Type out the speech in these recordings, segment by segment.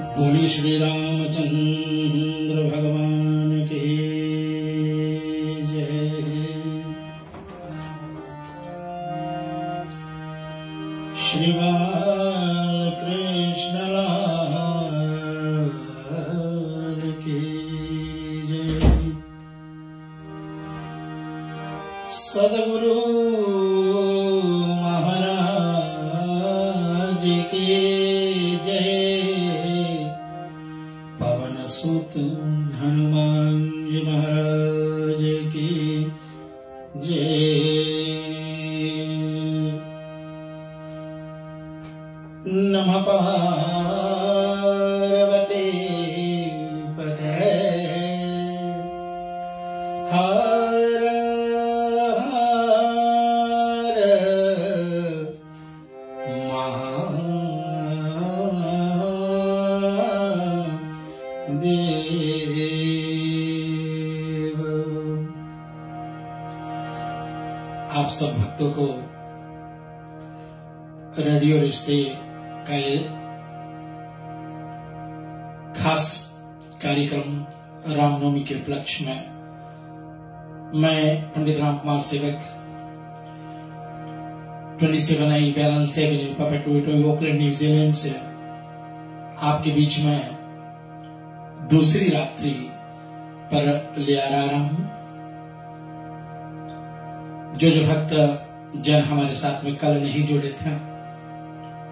बोली श्री रामचंद्र भगवान की जय। श्री बालकृष्ण लाल की जय। सद्गुरु महाराज की जय। पवन सुत हनुमान जी महाराज की जय। नमः पार्वती पते हर हर महादेव। आप सब भक्तों को रेडियो रिश्ते का ये खास कार्यक्रम रामनवमी के उपलक्ष्य में मैं Pandit Ram Kumar Sewak 27A balance avenue Papatoetoe Auckland New Zealand से आपके बीच में दूसरी रात्रि पर ले आ रहा हूं। जो भक्त जन हमारे साथ में कल नहीं जुड़े थे,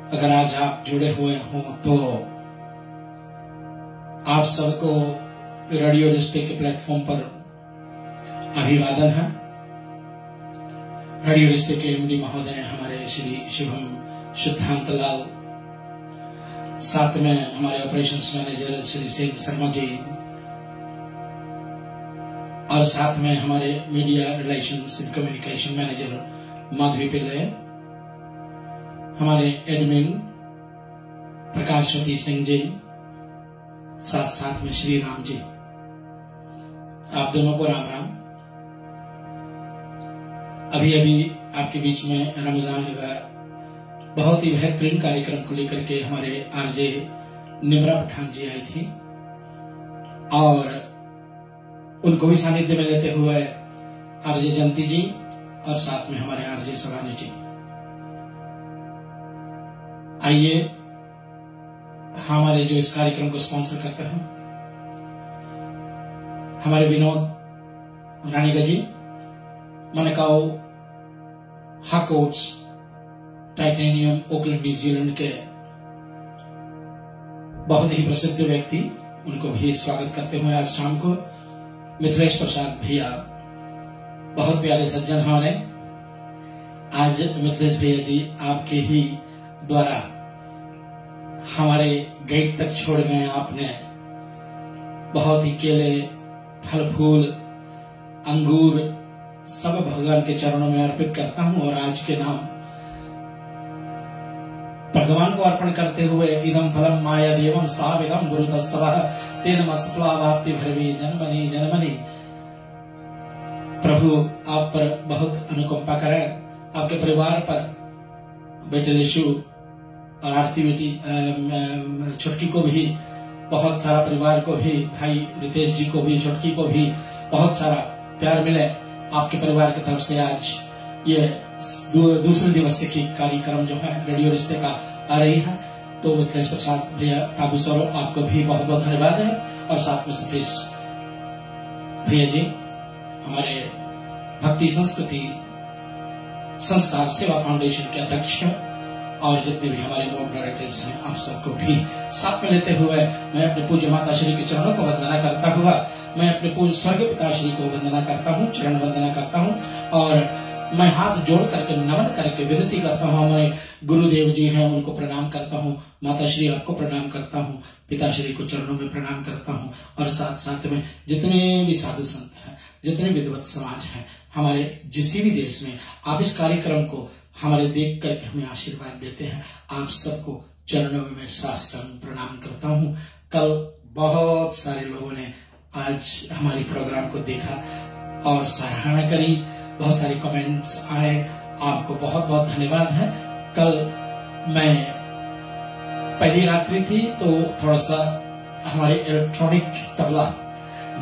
अगर आज आप जुड़े हुए हों तो आप सबको रेडियो रिश्ते के प्लेटफॉर्म पर अभिवादन है। रेडियो रिश्ते के एमडी महोदय हमारे श्री शिवम सिद्धांत लाल, साथ में हमारे ऑपरेशंस मैनेजर श्री सेन शर्मा जी, और साथ में हमारे media relations and communication manager Madhavi Pillai, हमारे एडमिन प्रकाशवती सिंह जी, साथ साथ में श्री राम जी। आप दोनों को राम राम। अभी अभी आपके बीच में रमजान का बहुत ही बेहतरीन कार्यक्रम को लेकर के हमारे आरजे निमरा पठान जी आई थी, और उनको भी सानिध्य में लेते हुए आरजे जयंती जी और साथ में हमारे आरजे सवानी जी। आइए हमारे जो इस कार्यक्रम को स्पॉन्सर करते हैं, हमारे विनोद रानीगा जी, मनकाओ हाकोट्स टाइटेनियम ओकलैंड न्यूजीलैंड के बहुत ही प्रसिद्ध व्यक्ति, उनको भी स्वागत करते हुए आज शाम को मिथिलेश प्रसाद भैया, बहुत प्यारे सज्जन हमारे। आज मिथिलेश भैया जी आपके ही द्वारा हमारे गेट तक छोड़ गए। आपने बहुत ही केले, फल फूल, अंगूर सब भगवान के चरणों में अर्पित करता हूं, और आज के नाम भगवान को अर्पण करते हुए इदम फलम माया देवम स्थाविदम गुरुतस्तवः तेन मस्प्लावाप्ति भरवी जन्मनि जन्मनि। प्रभु आप पर बहुत अनुकंपा करें, आपके परिवार पर, बेटे लिशु और आरती बेटी छुटकी को भी, बहुत सारा परिवार को भी, भाई रितेश जी को भी, छुटकी को भी बहुत सारा प्यार मिले आपके परिवार की तरफ से। आज ये दूसरे दिवस की कार्यक्रम जो है रेडियो रिश्ते का आ रही है, तो मिथिलेश प्रसाद भैया ताबू सर आपको भी बहुत बहुत धन्यवाद है, और साथ में सतीश भैया जी हमारे भक्ति संस्कृति संस्कार सेवा फाउंडेशन के अध्यक्ष, और जितने भी हमारे बोर्ड डायरेक्टर्स हैं, आप सबको भी साथ में लेते हुए मैं अपने पूज्य माता श्री के चरणों को वंदना करता हुआ, मैं अपने पूज्य स्वर्गीय पिता श्री को वंदना करता हूँ, चरण वंदना करता हूँ, और मैं हाथ जोड़ करके नमन करके विनती करता हूँ। हमारे गुरुदेव जी हैं, उनको प्रणाम करता हूँ, माता श्री आपको प्रणाम करता हूँ, पिताश्री को चरणों में प्रणाम करता हूँ, और साथ साथ में जितने भी साधु संत हैं, जितने विद्वत समाज हैं हमारे जिस भी देश में, आप इस कार्यक्रम को हमारे देख करके हमें आशीर्वाद देते हैं, आप सबको चरणों में मैं साष्टांग प्रणाम करता हूँ। कल बहुत सारे लोगों ने आज हमारी प्रोग्राम को देखा और सराहना करी, बहुत सारे कमेंट्स आए, आपको बहुत बहुत धन्यवाद है। कल मैं पहली रात्रि थी तो थोड़ा सा हमारे इलेक्ट्रॉनिक तबला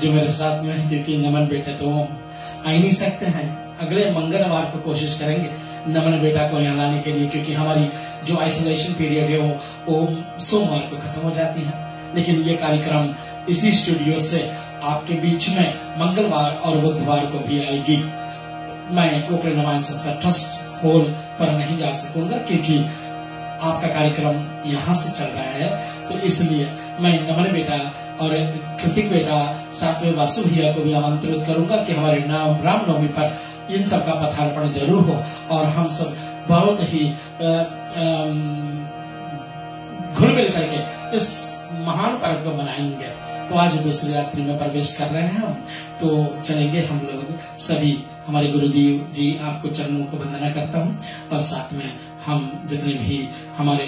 जो मेरे साथ में है, क्योंकि नमन बेटा तो आ ही नहीं सकते हैं, अगले मंगलवार को कोशिश करेंगे नमन बेटा को यहाँ लाने के लिए, क्योंकि हमारी जो आइसोलेशन पीरियड है वो सोमवार को खत्म हो जाती है। लेकिन ये कार्यक्रम इसी स्टूडियो से आपके बीच में मंगलवार और बुधवार को भी आएगी। मैं ओकरे रामायण संस्था ट्रस्ट हॉल पर नहीं जा सकूंगा क्योंकि आपका कार्यक्रम यहाँ से चल रहा है, तो इसलिए मैं नमन बेटा और कृतिक बेटा साथ में वासु भैया को भी आमंत्रित करूंगा कि हमारे नाम रामनवमी पर इन सब का पथार्पण जरूर हो और हम सब बहुत ही घुल मिल करके इस महान पर्व को मनाएंगे। तो आज दूसरी रात्रि में प्रवेश कर रहे हैं हम, तो चलेंगे हम लोग सभी। हमारे गुरुदेव जी आपको चरणों को वंदना करता हूँ और साथ में हम जितने भी हमारे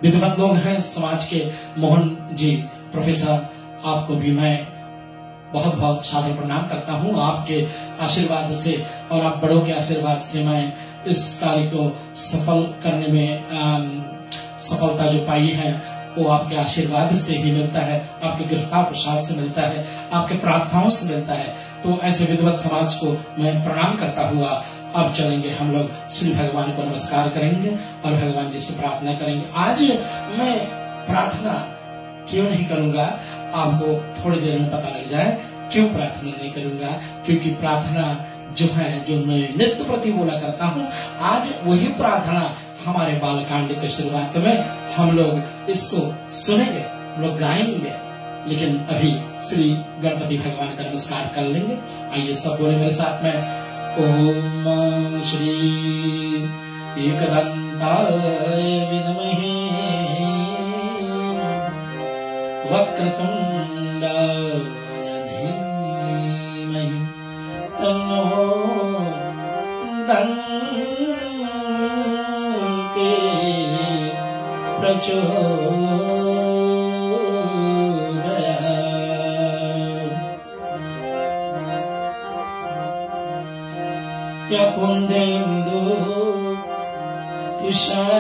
विद्वत लोग हैं समाज के, मोहन जी प्रोफेसर, आपको भी मैं बहुत बहुत सादर प्रणाम करता हूँ। आपके आशीर्वाद से और आप बड़ों के आशीर्वाद से मैं इस कार्य को सफल करने में सफलता जो पाई है वो आपके आशीर्वाद से ही मिलता है, आपके कृपा प्रसाद से मिलता है, आपके प्रार्थनाओं से मिलता है। तो ऐसे विद्वत समाज को मैं प्रणाम करता हुआ अब चलेंगे हम लोग श्री भगवान को नमस्कार करेंगे और भगवान जी से प्रार्थना करेंगे। आज मैं प्रार्थना क्यों नहीं करूंगा, आपको थोड़ी देर में पता लग जाए क्यों प्रार्थना नहीं करूंगा, क्योंकि प्रार्थना जो है, जो मैं नित्य प्रति बोला करता हूँ, आज वही प्रार्थना हमारे बालकांड के शुरुआत में हम लोग इसको सुनेंगे, हम लोग गाएंगे। लेकिन अभी श्री गणपति भगवान का नमस्कार कर लेंगे। आइए सब बोले मेरे साथ में, ओम श्री एकदंताय विद्महे वक्रतुंडाय धीमहि तन्नो दन्ते प्रचोदयात्। या कुन्देन्दु तुषारहारधवला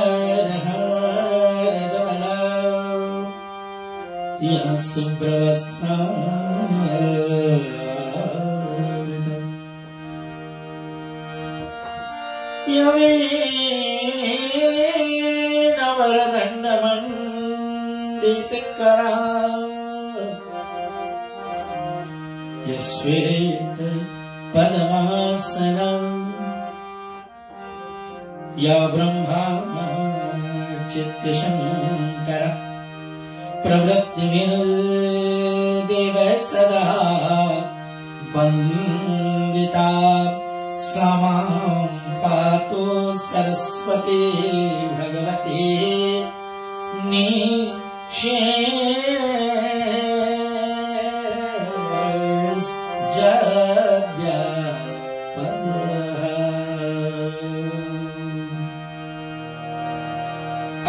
या शुभ्रवस्त्रा या वीणवरदण्डमण्डितकरा यस्वेत पद्मासनं या ब्रह्मा चित्तशंकर प्रवृत्तिर्देव सदा वन्दिता सा मां पातु सरस्वती भगवती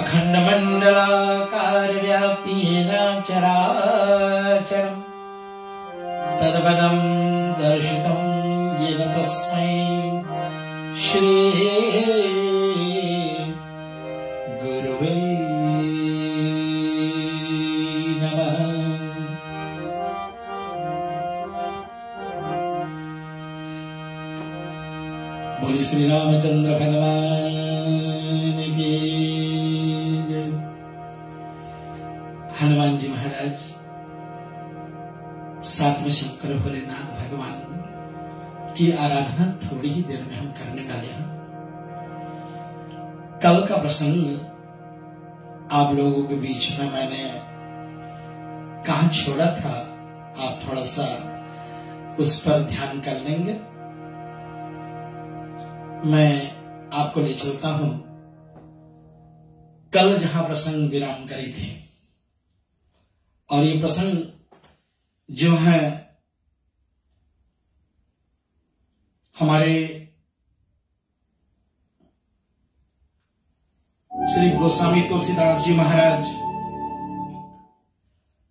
अखंड मंडलाकार व्याप्तेन चराचरम् तद्पदं दर्शितं येन तस्मै श्री गुरुवे नमः। बोले श्री रामचंद्र भगवान की जय। हनुमान जी महाराज साथ में शंकर भोलेनाथ भगवान की आराधना थोड़ी ही देर में हम करने वाले हैं। कल का प्रसंग आप लोगों के बीच में मैंने कहाँ छोड़ा था, आप थोड़ा सा उस पर ध्यान कर लेंगे। मैं आपको ले चलता हूं कल जहां प्रसंग विराम करी थी, और ये प्रसंग जो है हमारे श्री गोस्वामी तुलसीदास जी महाराज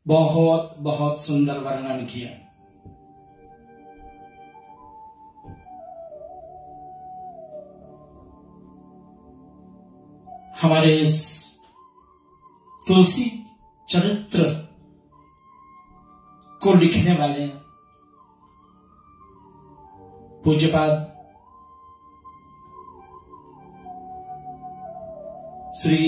बहुत बहुत सुंदर वर्णन किया। हमारे इस तुलसी चरित्र को लिखने वाले पूज्यपाद श्री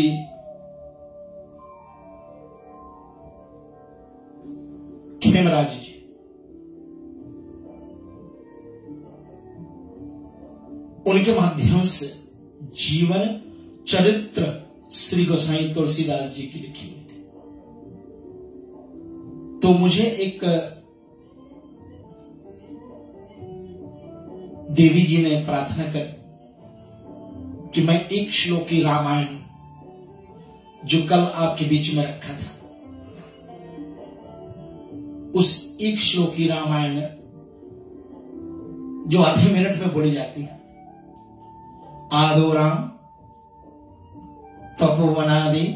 खेमराज जी, उनके माध्यम से जीवन चरित्र श्री गोसाई तुलसीदास जी की लिखी हुई थी। तो मुझे एक देवी जी ने प्रार्थना कर कि मैं एक श्लोकी रामायण जो कल आपके बीच में रखा था, उस एक श्लोकी रामायण जो आधे मिनट में बोली जाती है, आदो राम तपोवनादि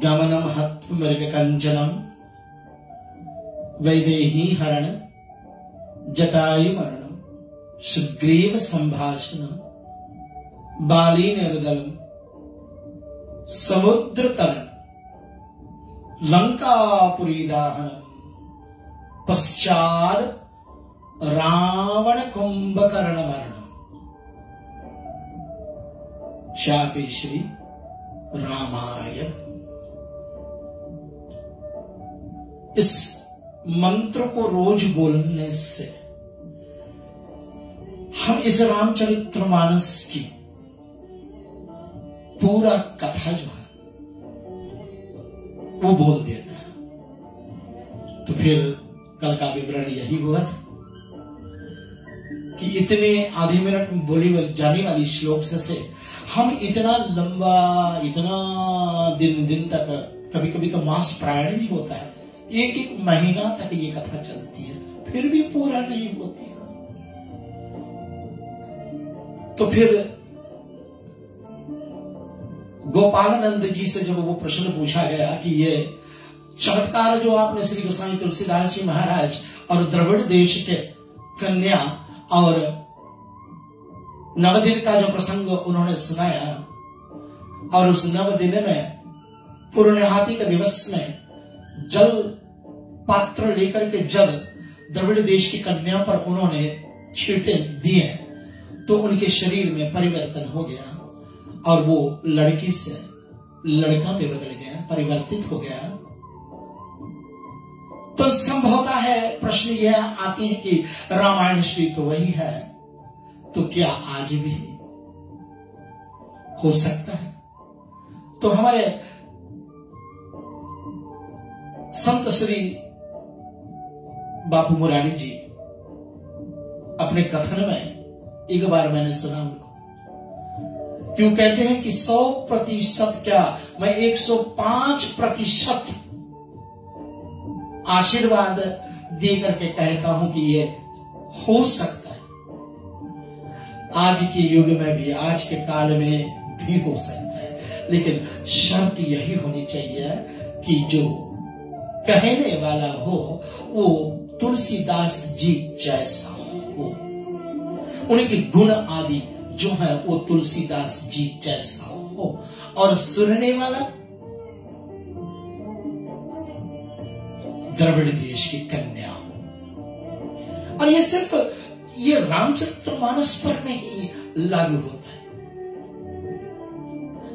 गमनम हत्व मृग कंचनम वैदेही हरण जटायु मरणम सुग्रीव संभाषणम बाली निर्दलम समुद्र तरण लंकापुरी दाहनम पश्चात रावण कुंभकर्ण मरणम शापे श्री रामायण। इस मंत्र को रोज बोलने से हम इस रामचरितमानस की पूरा कथा जो है वो बोल देता है। तो फिर कल का विवरण यही हुआ था कि इतने आधे मिनट में बोली जाने वाली श्लोक से हम इतना लंबा, इतना दिन तक, कभी कभी तो मास प्रायण भी होता है, एक महीना तक ये कथा चलती है, फिर भी पूरा नहीं होती है। तो फिर गोपालानंद जी से जब वो प्रश्न पूछा गया कि ये चमत्कार जो आपने श्री गोसाई तुलसीदास जी महाराज और द्रविड़ देश के कन्या और नवदिन का जो प्रसंग उन्होंने सुनाया, और उस नवदिन में पूर्णाहुति के दिवस में जल पात्र लेकर के जब द्रविड़ देश की कन्या पर उन्होंने छींटे दिए तो उनके शरीर में परिवर्तन हो गया और वो लड़की से लड़का में बदल गया, परिवर्तित हो गया। तो संभवता है प्रश्न यह आते हैं कि रामायण श्री तो वही है, तो क्या आज भी हो सकता है? तो हमारे संत श्री बापू मुरारी जी अपने कथन में एक बार मैंने सुना उनको, क्यों कहते हैं कि 100% क्या, मैं 105% आशीर्वाद देकर के कहता हूं कि ये हो सकता है। आज के युग में भी, आज के काल में भी हो सकता है, लेकिन शर्त यही होनी चाहिए कि जो कहने वाला हो वो तुलसीदास जी जैसा हो, उनके गुण आदि जो है वो तुलसीदास जी जैसा हो, और सुनने वाला द्रविड़ देश की कन्या हो। और ये सिर्फ ये रामचरितमानस पर नहीं लागू होता है,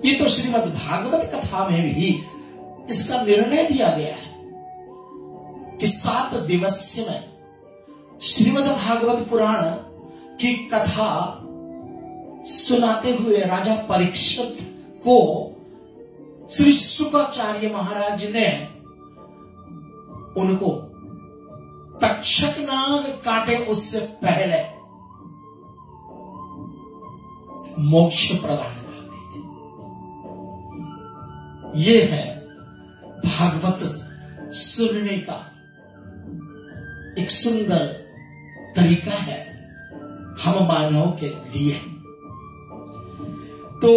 ये तो श्रीमद् भागवत कथा में भी इसका निर्णय दिया गया है कि 7 दिवस में श्रीमद् भागवत पुराण की कथा सुनाते हुए राजा परीक्षित को श्री शुकाचार्य महाराज ने उनको तक्षक नाग काटे उससे पहले मोक्ष प्रदान कर दी थी। ये है भागवत सुनने का एक सुंदर तरीका है हम मानव के लिए। तो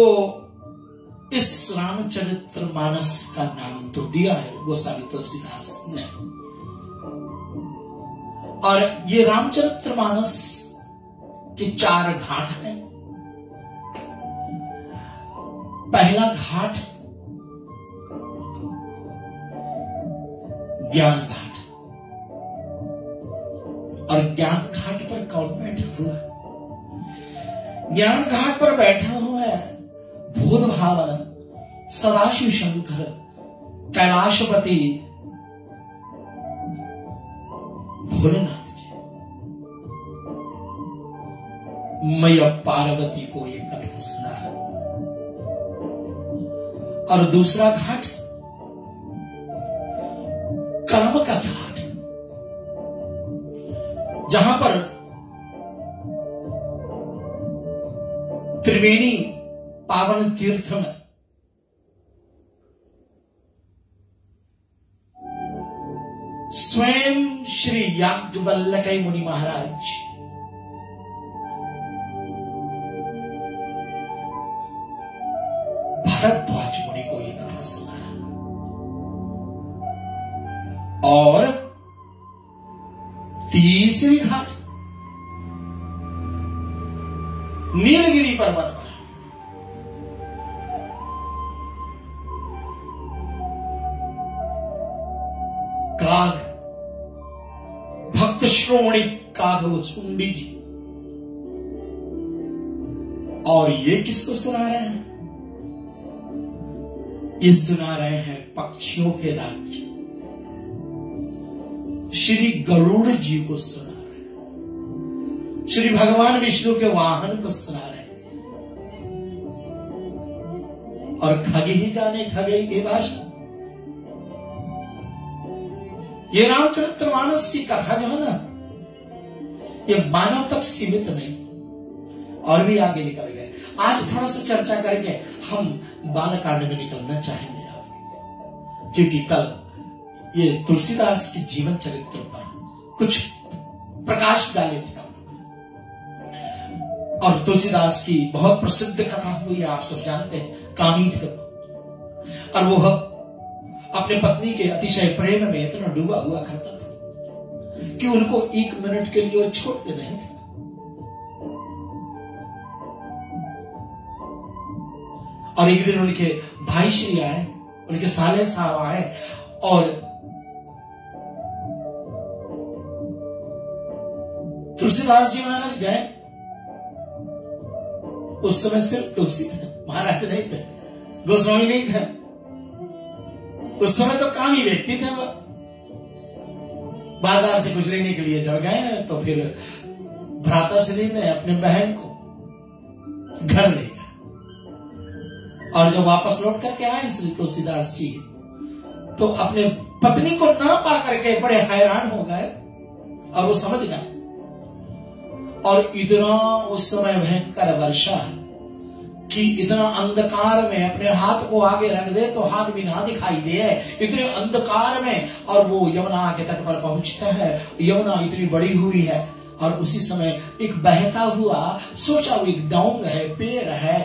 इस रामचरितमानस का नाम तो दिया है गोसावी तुलसीदास ने, और ये रामचरितमानस के 4 घाट हैं। पहला घाट ज्ञान घाट। और ज्ञान घाट पर कौन बैठा हुआ? ज्ञान घाट पर बैठा हुआ है भूत भावन सदाशिव शंकर कैलाशपति भोलेनाथ जी। मैया पार्वती को ये कथा सुना है। और दूसरा घाट कर्म का घाट, जहां पर त्रिवेणी पावन तीर्थ में स्वयं श्री याज्ञवल्क्य मुनि महाराज भरद्वाज मुनि को ये कथा सुनाया। और तीसरी घाट नीलगिरी पर्वत पर काग भक्त श्रोमणी कागभूषुंडी जी। और ये किसको सुना रहे हैं? ये सुना रहे हैं पक्षियों के राज्य श्री गरुड़ जी को सुना रहे हैं, श्री भगवान विष्णु के वाहन को सुना रहे हैं। और खगे ही जाने खगे की भाषा। ये रामचरितमानस की कथा जो है ना, ये मानव तक सीमित नहीं, और भी आगे निकल गए। आज थोड़ा सा चर्चा करके हम बालकांड में निकलना चाहेंगे आपके, क्योंकि कल ये तुलसीदास की जीवन चरित्र पर कुछ प्रकाश डाले थे हम। और तुलसीदास की बहुत प्रसिद्ध कथा हुई, आप सब जानते हैं, कामी थे। और वो अपने पत्नी के अतिशय प्रेम में इतना डूबा हुआ करता था कि उनको 1 मिनट के लिए वो छोड़ते नहीं थे। और एक दिन उनके भाई श्री आए, उनके साले साहब आए, और तुलसीदास जी महाराज गए। उस समय सिर्फ तुलसी थे, महाराज नहीं थे, गोस्वामी नहीं थे। उस समय तो कामी व्यक्ति थे। वो बाजार से कुछ लेने के लिए जब गए तो फिर भ्राता श्री ने अपने बहन को घर ले गए। और जब वापस लौट करके आए श्री तुलसीदास जी, तो अपने पत्नी को ना पा करके बड़े हैरान हो गए। और वो समझ गए। और इतना उस समय भयंकर वर्षा कि इतना अंधकार में अपने हाथ को आगे रख दे तो हाथ भी ना दिखाई दे, इतने अंधकार में। और वो यमुना के तट पर पहुंचता है। यमुना इतनी बड़ी हुई है, और उसी समय एक बहता हुआ, सोचा वो एक डोंग है, पेड़ है,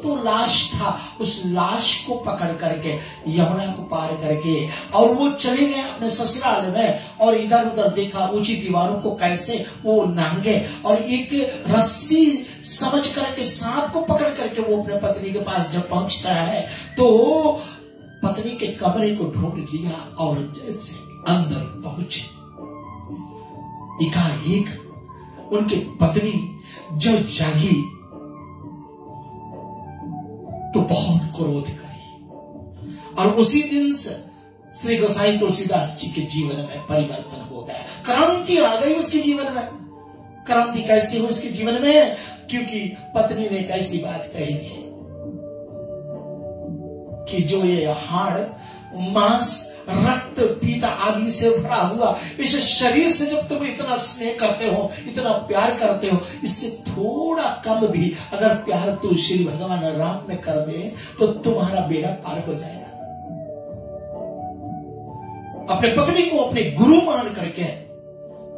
तो लाश था। उस लाश को पकड़ करके यमुना को पार करके और वो चले गए अपने ससुराल में। और इधर उधर देखा ऊंची दीवारों को कैसे वो नांगे, और एक रस्सी समझ करके सांप को पकड़ करके वो अपने पत्नी के पास जब पहुंचता है तो पत्नी के कमरे को ढूंढ लिया। और जैसे अंदर पहुंचे, एकाएक उनकी पत्नी जब जागी तो बहुत क्रोध करी। और उसी दिन से श्री गोसाई तुलसीदास जी के जीवन में परिवर्तन हो गया, क्रांति आ गई उसके जीवन में। क्रांति कैसे हुई उसके जीवन में? क्योंकि पत्नी ने कैसी बात कही थी कि जो ये हाड़ मांस रक्त पीता आदि से भरा हुआ इस शरीर से जब तुम इतना स्नेह करते हो, इतना प्यार करते हो, इससे थोड़ा कम भी अगर प्यार तू श्री भगवान राम में कर दे तो तुम्हारा बेड़ा पार हो जाएगा। अपने पत्नी को अपने गुरु मान करके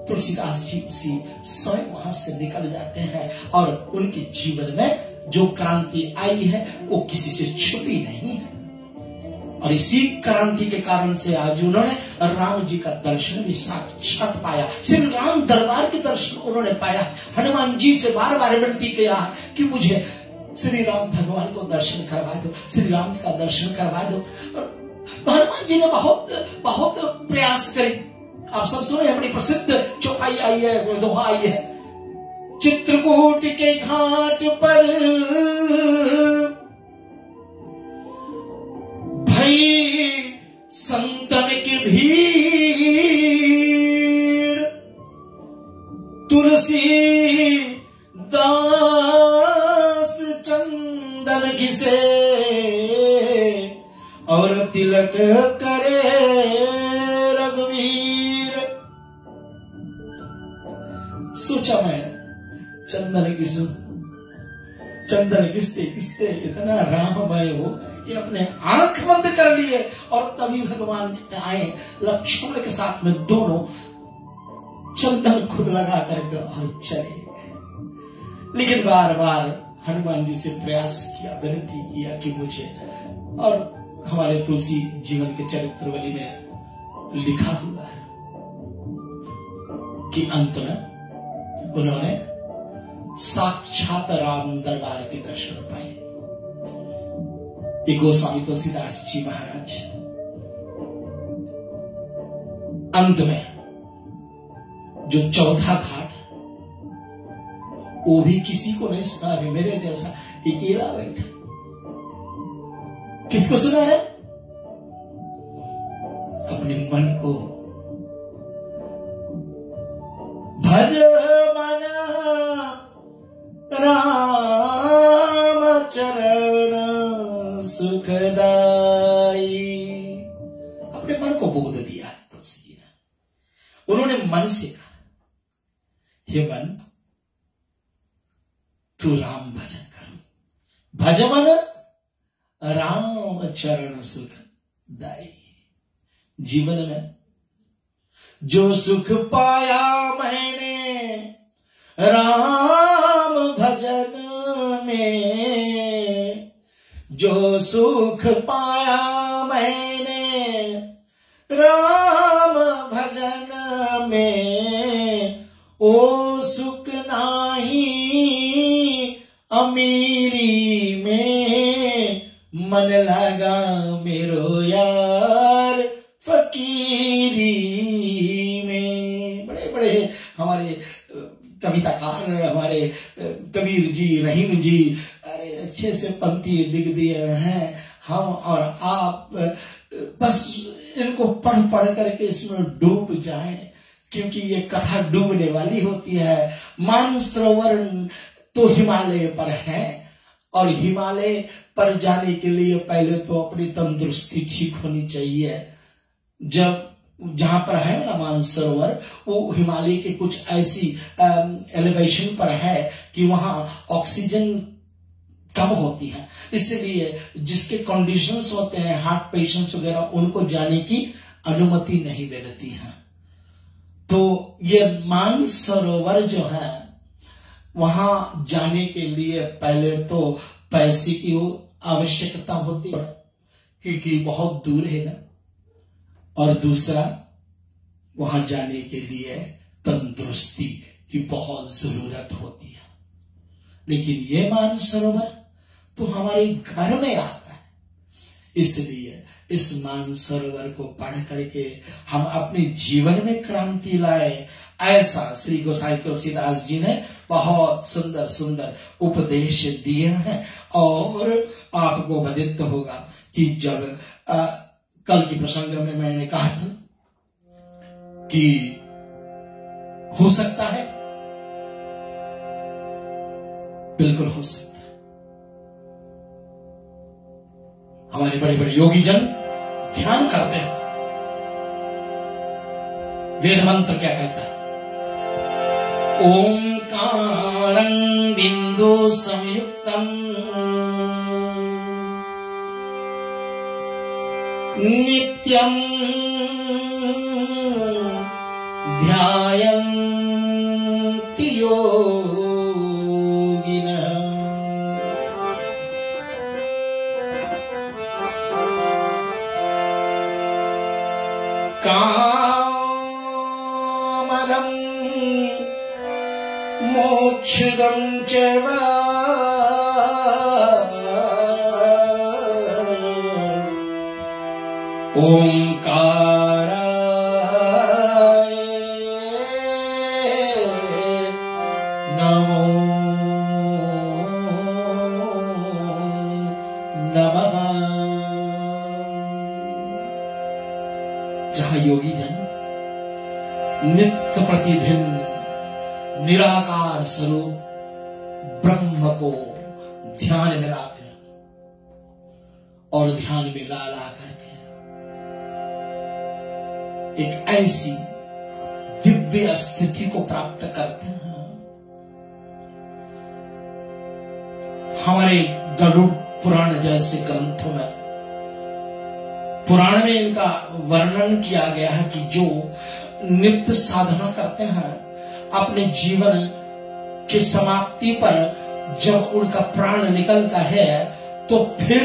तुलसीदास जी उसी समय वहां से निकल जाते हैं और उनके जीवन में जो क्रांति आई है वो किसी से छुपी नहीं है। और इसी क्रांति के कारण से आज उन्होंने राम जी का दर्शन भी साक्षात पाया। श्री राम दरबार के दर्शन उन्होंने पाया। हनुमान जी से बार बार विनती किया कि मुझे श्री राम भगवान को दर्शन करवा दो, श्री राम का दर्शन करवा दो। हनुमान जी ने बहुत बहुत प्रयास करे। आप सब सुने, अपनी प्रसिद्ध चौपाई आई है, दोहा आई है, चित्रकूट के घाट पर भई संतन की भीड़, तुलसी दास चंदन घिसे और तिलक करे रघुवीर। सोचा मैं, चंदन घिसू, चंदन घिसते घिसते इतना राममय हो कि अपने आंख बंद कर लिए और तभी भगवान आए लक्ष्मण के साथ में, दोनों चंदन खुद लगा करके और चले। लेकिन बार बार हनुमान जी से प्रयास किया, विनती किया कि मुझे, और हमारे तुलसी जीवन के चरित्रवली में लिखा हुआ है कि अंत में उन्होंने साक्षात राम दरबार के दर्शन पाए। ये गोस्वामी तुलसीदास जी महाराज अंत में जो चौथा घाट, वो भी किसी को नहीं सुना रहे, मेरे जैसा अकेला बैठा। किसको सुना है? अपने मन को। भज मन राम चरण सुखदाई। अपने मन को बोध दिया तुलसी जी ने। उन्होंने मन से कहा, हे मन, तू राम भजन कर, भज मन राम चरण सुखदाई। जीवन में जो सुख पाया मैंने राम भजन में, जो सुख पाया मैंने राम भजन में, ओ सुख नाही अमीरी में, मन लगा मेरो यार फकीरी में। बड़े बड़े हमारे कविताकार, हमारे कबीर जी, रहीम जी, अरे अच्छे से पंक्ति लिख दिए हैं। हम और आप बस इनको पढ़ पढ़ करके इसमें डूब जाएं, क्योंकि ये कथा डूबने वाली होती है। मानसरोवर तो हिमालय पर है, और हिमालय पर जाने के लिए पहले तो अपनी तंदुरुस्ती ठीक होनी चाहिए। जब जहां पर है ना मानसरोवर, वो हिमालय के कुछ ऐसी एलिवेशन पर है कि वहां ऑक्सीजन कम होती है, इसलिए जिसके कंडीशंस होते हैं, हार्ट पेशेंट्स वगैरह, उनको जाने की अनुमति नहीं मिलती है। तो ये मानसरोवर जो है, वहां जाने के लिए पहले तो पैसे की आवश्यकता होती है, क्योंकि बहुत दूर है ना, और दूसरा वहां जाने के लिए तंदुरुस्ती की बहुत जरूरत होती है। लेकिन ये मानसरोवर तो हमारे घर में आता है, इसलिए इस मानसरोवर को पढ़ करके हम अपने जीवन में क्रांति लाए। ऐसा श्री गोसाई तुलसीदास जी ने बहुत सुंदर सुंदर उपदेश दिए हैं। और आपको विदित होगा कि जब कल की प्रसंग में मैंने कहा था कि हो सकता है, बिल्कुल हो सकता है, हमारे बड़े बड़े योगी जन ध्यान करते हैं। वेद मंत्र क्या कहता है? ओंकारं बिंदु संयुक्तम नित्यं ध्यायन्ति योगिनः। कामदं मोक्षदं च वा ओंकाराय नमो नमः। जहां योगी जन नित्य प्रतिदिन निराकार स्वरूप ब्रह्म को ध्यान में लाते हैं और ध्यान में ला ला करके एक ऐसी दिव्य स्थिति को प्राप्त करते हैं। हमारे गरुड़ पुराण जैसे ग्रंथों में, पुराण में इनका वर्णन किया गया है कि जो नित्य साधना करते हैं, अपने जीवन की समाप्ति पर जब उनका प्राण निकलता है तो फिर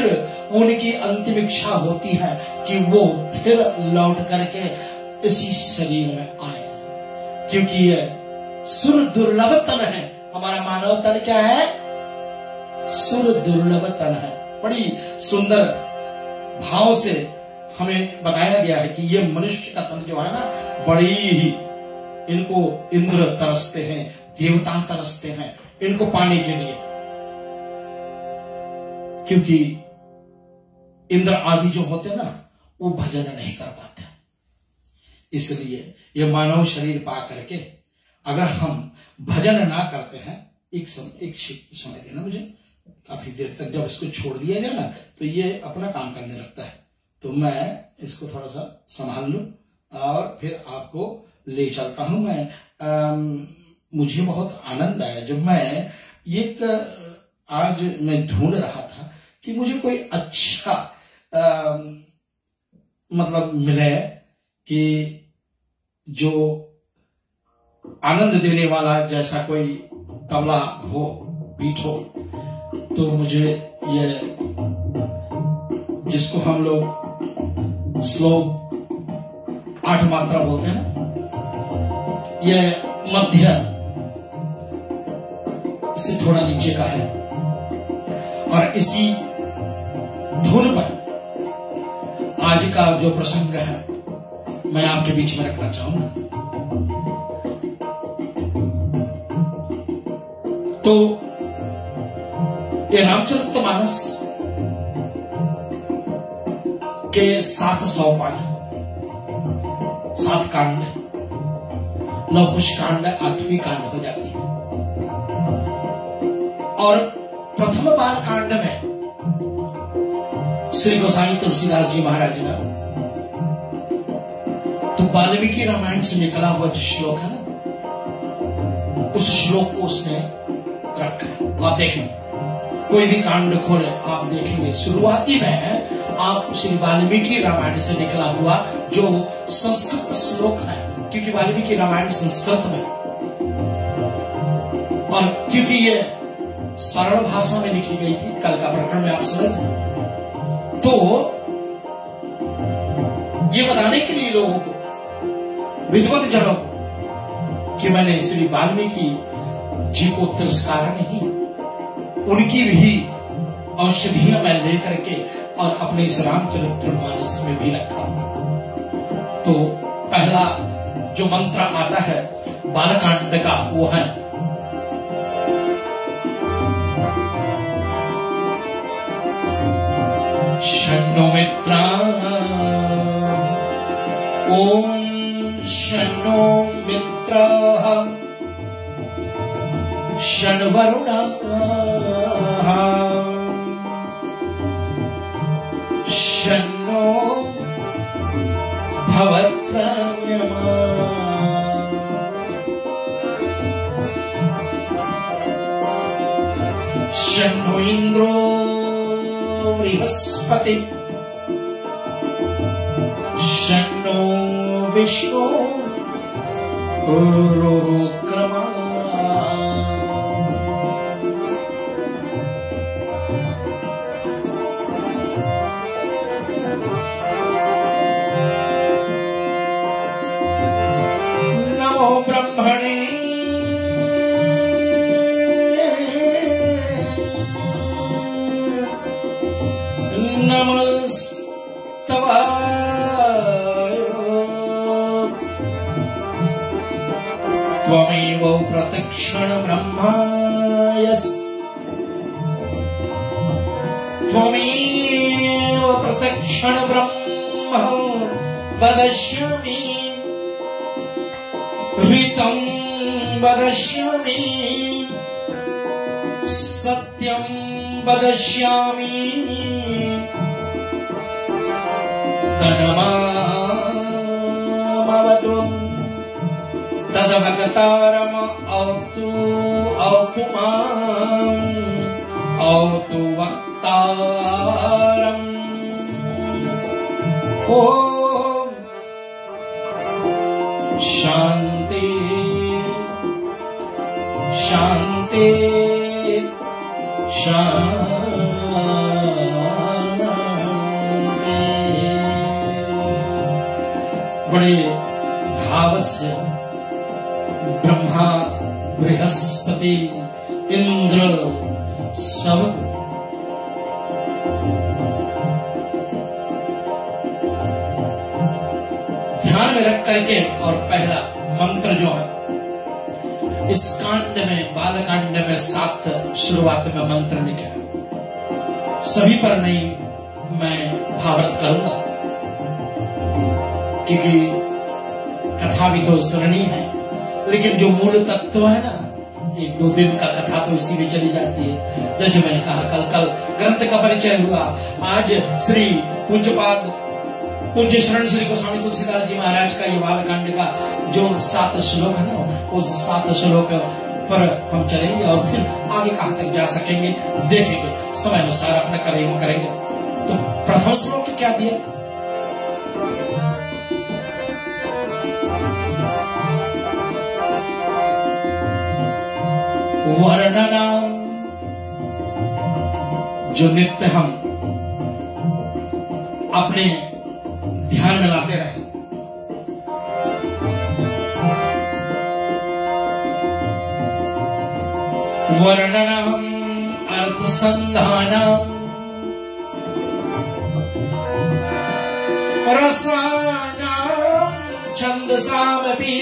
उनकी अंतिम इच्छा होती है कि वो फिर लौट करके इसी शरीर में आए, क्योंकि ये सुर दुर्लभ तन है। हमारा मानव तन क्या है? सुर दुर्लभ तन है। बड़ी सुंदर भाव से हमें बताया गया है कि ये मनुष्य का तन जो है ना, बड़ी ही इनको इंद्र तरसते हैं, देवता तरसते हैं इनको पाने के लिए, क्योंकि इंद्र आदि जो होते ना वो भजन नहीं कर पाते। इसलिए ये मानव शरीर पा करके अगर हम भजन ना करते हैं, एक समय देना मुझे, काफी देर तक जब इसको छोड़ दिया जाए ना तो ये अपना काम करने लगता है, तो मैं इसको थोड़ा सा संभाल लूं और फिर आपको ले चलता हूं। मुझे बहुत आनंद आया जब मैं एक आज मैं ढूंढ रहा था कि मुझे कोई अच्छा मतलब मिले कि जो आनंद देने वाला जैसा कोई तबला हो, बीट हो, तो मुझे ये जिसको हम लोग श्लोक 8 मात्रा बोलते हैं, ये मध्य से थोड़ा नीचे का है और इसी धुन पर आज का जो प्रसंग है मैं आपके बीच में रखना चाहूंगा। तो ये रामचरितमानस के 7 सोपान, 7 कांड, 9 कुश कांड, 8वीं कांड हो जाती है। और प्रथम बाल कांड में श्री गोसाई तुलसीदास जी महाराज जी का तो वाल्मीकि रामायण से निकला हुआ जो श्लोक है ना, उस श्लोक को उसने रखा। आप देखें, कोई भी कांड खोले आप देखेंगे शुरुआती में आप श्री वाल्मीकि रामायण से निकला हुआ जो संस्कृत श्लोक है, क्योंकि वाल्मीकि रामायण संस्कृत में, और क्योंकि ये सरल भाषा में लिखी गई थी, कल का प्रकरण में आप सुने थे, तो ये बताने के लिए लोगों को, विद्वत जनों को, कि मैंने श्री वाल्मीकि जी को तिरस्कार नहीं, उनकी भी औषधियां मैं लेकर के और अपने इस रामचरितमानस में भी रखा। तो पहला जो मंत्र आता है बालकांड का वो है शन्नो मित्रा ओम शन्नो मित्रा शन्वरुणा शन्नो भवत्र्यमा शन्नो इंद्रो बृहस्पति शन्नो विष्णु रुक्रमा नमो ब्रह्मणे नमस्तवाय त्वमेव प्रत्यक्षण ब्रह्मायसि त्वमेव प्रत्यक्षण ब्रह्म वदस्यामि ऋतं वदस्यामि सत्यं वदस्यामि तन्मामवतु तद्भगतारम औतु माम् औतु वक्तारम्। ओम शांति शांति शांति। बड़े भाव से ब्रह्मा बृहस्पति इंद्र सब ध्यान में रख करके और पहला मंत्र जो है इस कांड में बालकांड में 7 शुरुआत में मंत्र लिखे सभी पर नहीं मैं भावरत करूंगा क्योंकि कथा भी तो स्मरणीय है, लेकिन जो मूल तत्व है ना 1-2 दिन का कथा तो इसी में चली जाती है। जैसे मैंने कहा कल ग्रंथ का परिचय हुआ, आज श्री पूज्यपाद पूज्य शरण श्री गोस्वामी तुलसीदास जी महाराज का ये बालकांड का जो 7 श्लोक है ना उस 7 श्लोक पर हम चलेंगे और फिर आगे कहां तक जा सकेंगे देखेंगे, समय अनुसार अपना करेंगे। तो प्रथम श्लोक क्या दिया? वर्णना जो नित्य हम अपने ध्यान में लाते रहे, वर्णनम अर्थ संधानम रसानाम छंदसामपि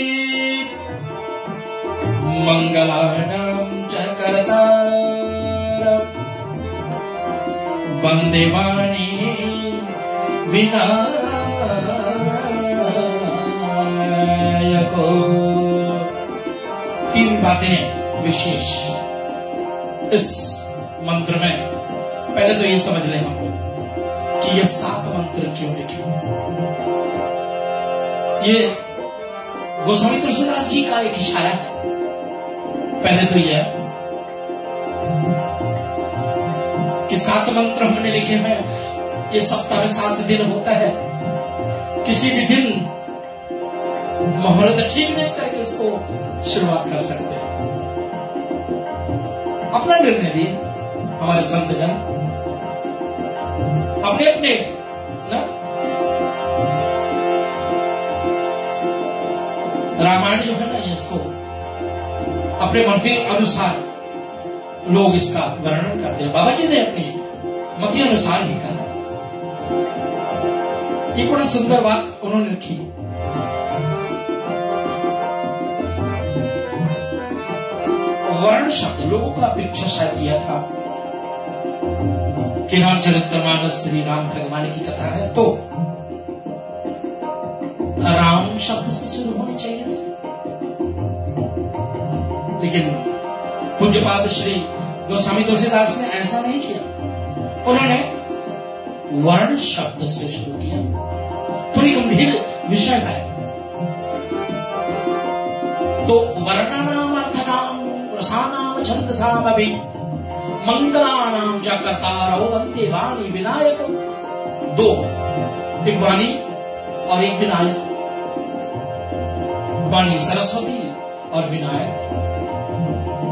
मंगलानाम च कर्तारम् वन्दे वाणी विनायको। 3 बातें विशेष इस मंत्र में। पहले तो ये समझ लें हम लोग कि ये 7 मंत्र क्यों लिखे। ये गोस्वामी तुलसीदास जी का एक इशारा है। पहले तो यह कि 7 मंत्र हमने लिखे हैं। ये सप्ताह में 7 दिन होता है। किसी भी दिन मुहूर्त ठीक नहीं करके इसको शुरुआत कर सकते हैं। अपना निर्णय लिए हमारे संत जन अपने अपने ना रामायण जो है ना इसको अपने मत के अनुसार लोग इसका वर्णन करते हैं। बाबा जी ने अपने मत के अनुसार ही कहा। एक बड़ा सुंदर बात उन्होंने लिखी, वर्ण शब्द लोगों का अपेक्षा शायद दिया था कि रामचरितमानस श्री राम भगवान की कथा है तो राम शब्द से शुरू होनी चाहिए थी, लेकिन पूज्यपाद श्री गोस्वामी तुलसीदास ने ऐसा नहीं किया। उन्होंने वर्ण शब्द से शुरू किया। थोड़ी गंभीर विषय है तो वर्णनाम अर्थनाम रसानाम छंदसामपि मंगलानाम च कर्तारो वन्दे वाणी विनायक। 2, एक वाणी और एक विनायक। वाणी सरस्वती और विनायक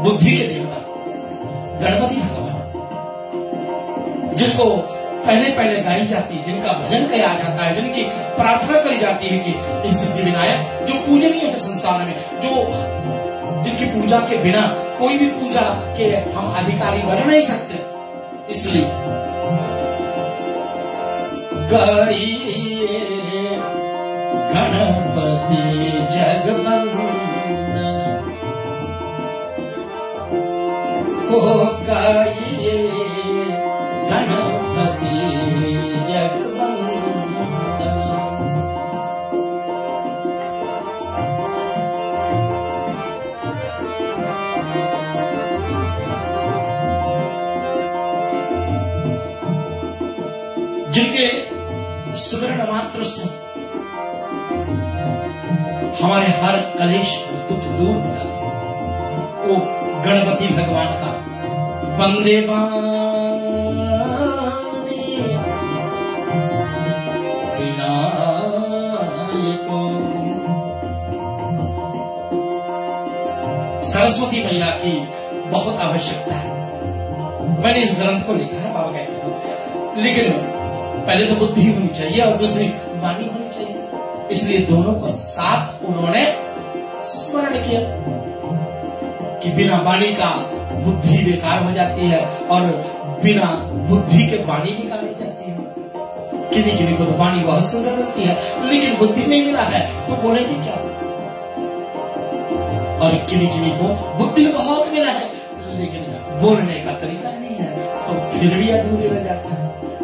बुद्धि के देवता गणपति भगवान, जिनको पहले पहले गाई जाती है, जिनका भजन किया जाता है, जिनकी प्रार्थना करी जाती है कि सिद्धि विनायक जो पूजनीय है संसार में, जो जिनकी पूजा के बिना कोई भी पूजा के हम अधिकारी बन नहीं सकते। इसलिए गाइए गणपति जगवंदन गाइए गणपति जगवंदन। जिनके स्मरण मात्र से हमारे हर कलेश दुख दूर होता है, वो गणपति भगवान का वंदे वाणी विनायको। सरस्वती मैया की बहुत आवश्यकता है। मैंने इस ग्रंथ को लिखा है बाबा कहते हैं, लेकिन पहले तो बुद्धि होनी चाहिए और दूसरी वाणी होनी चाहिए, इसलिए दोनों को साथ उन्होंने स्मरण किया कि बिना वाणी का बुद्धि बेकार हो जाती है और बिना बुद्धि के वाणी बेकार हो जाती है। किन्हीं किन्हीं को तो वाणी बहुत सुंदर लगती है, लेकिन बुद्धि नहीं मिला है तो बोलेंगे क्या, और किन्हीं किन्हीं को बुद्धि बहुत मिला है लेकिन बोलने का तरीका नहीं है तो फिर भी अधूरे रह जाता है।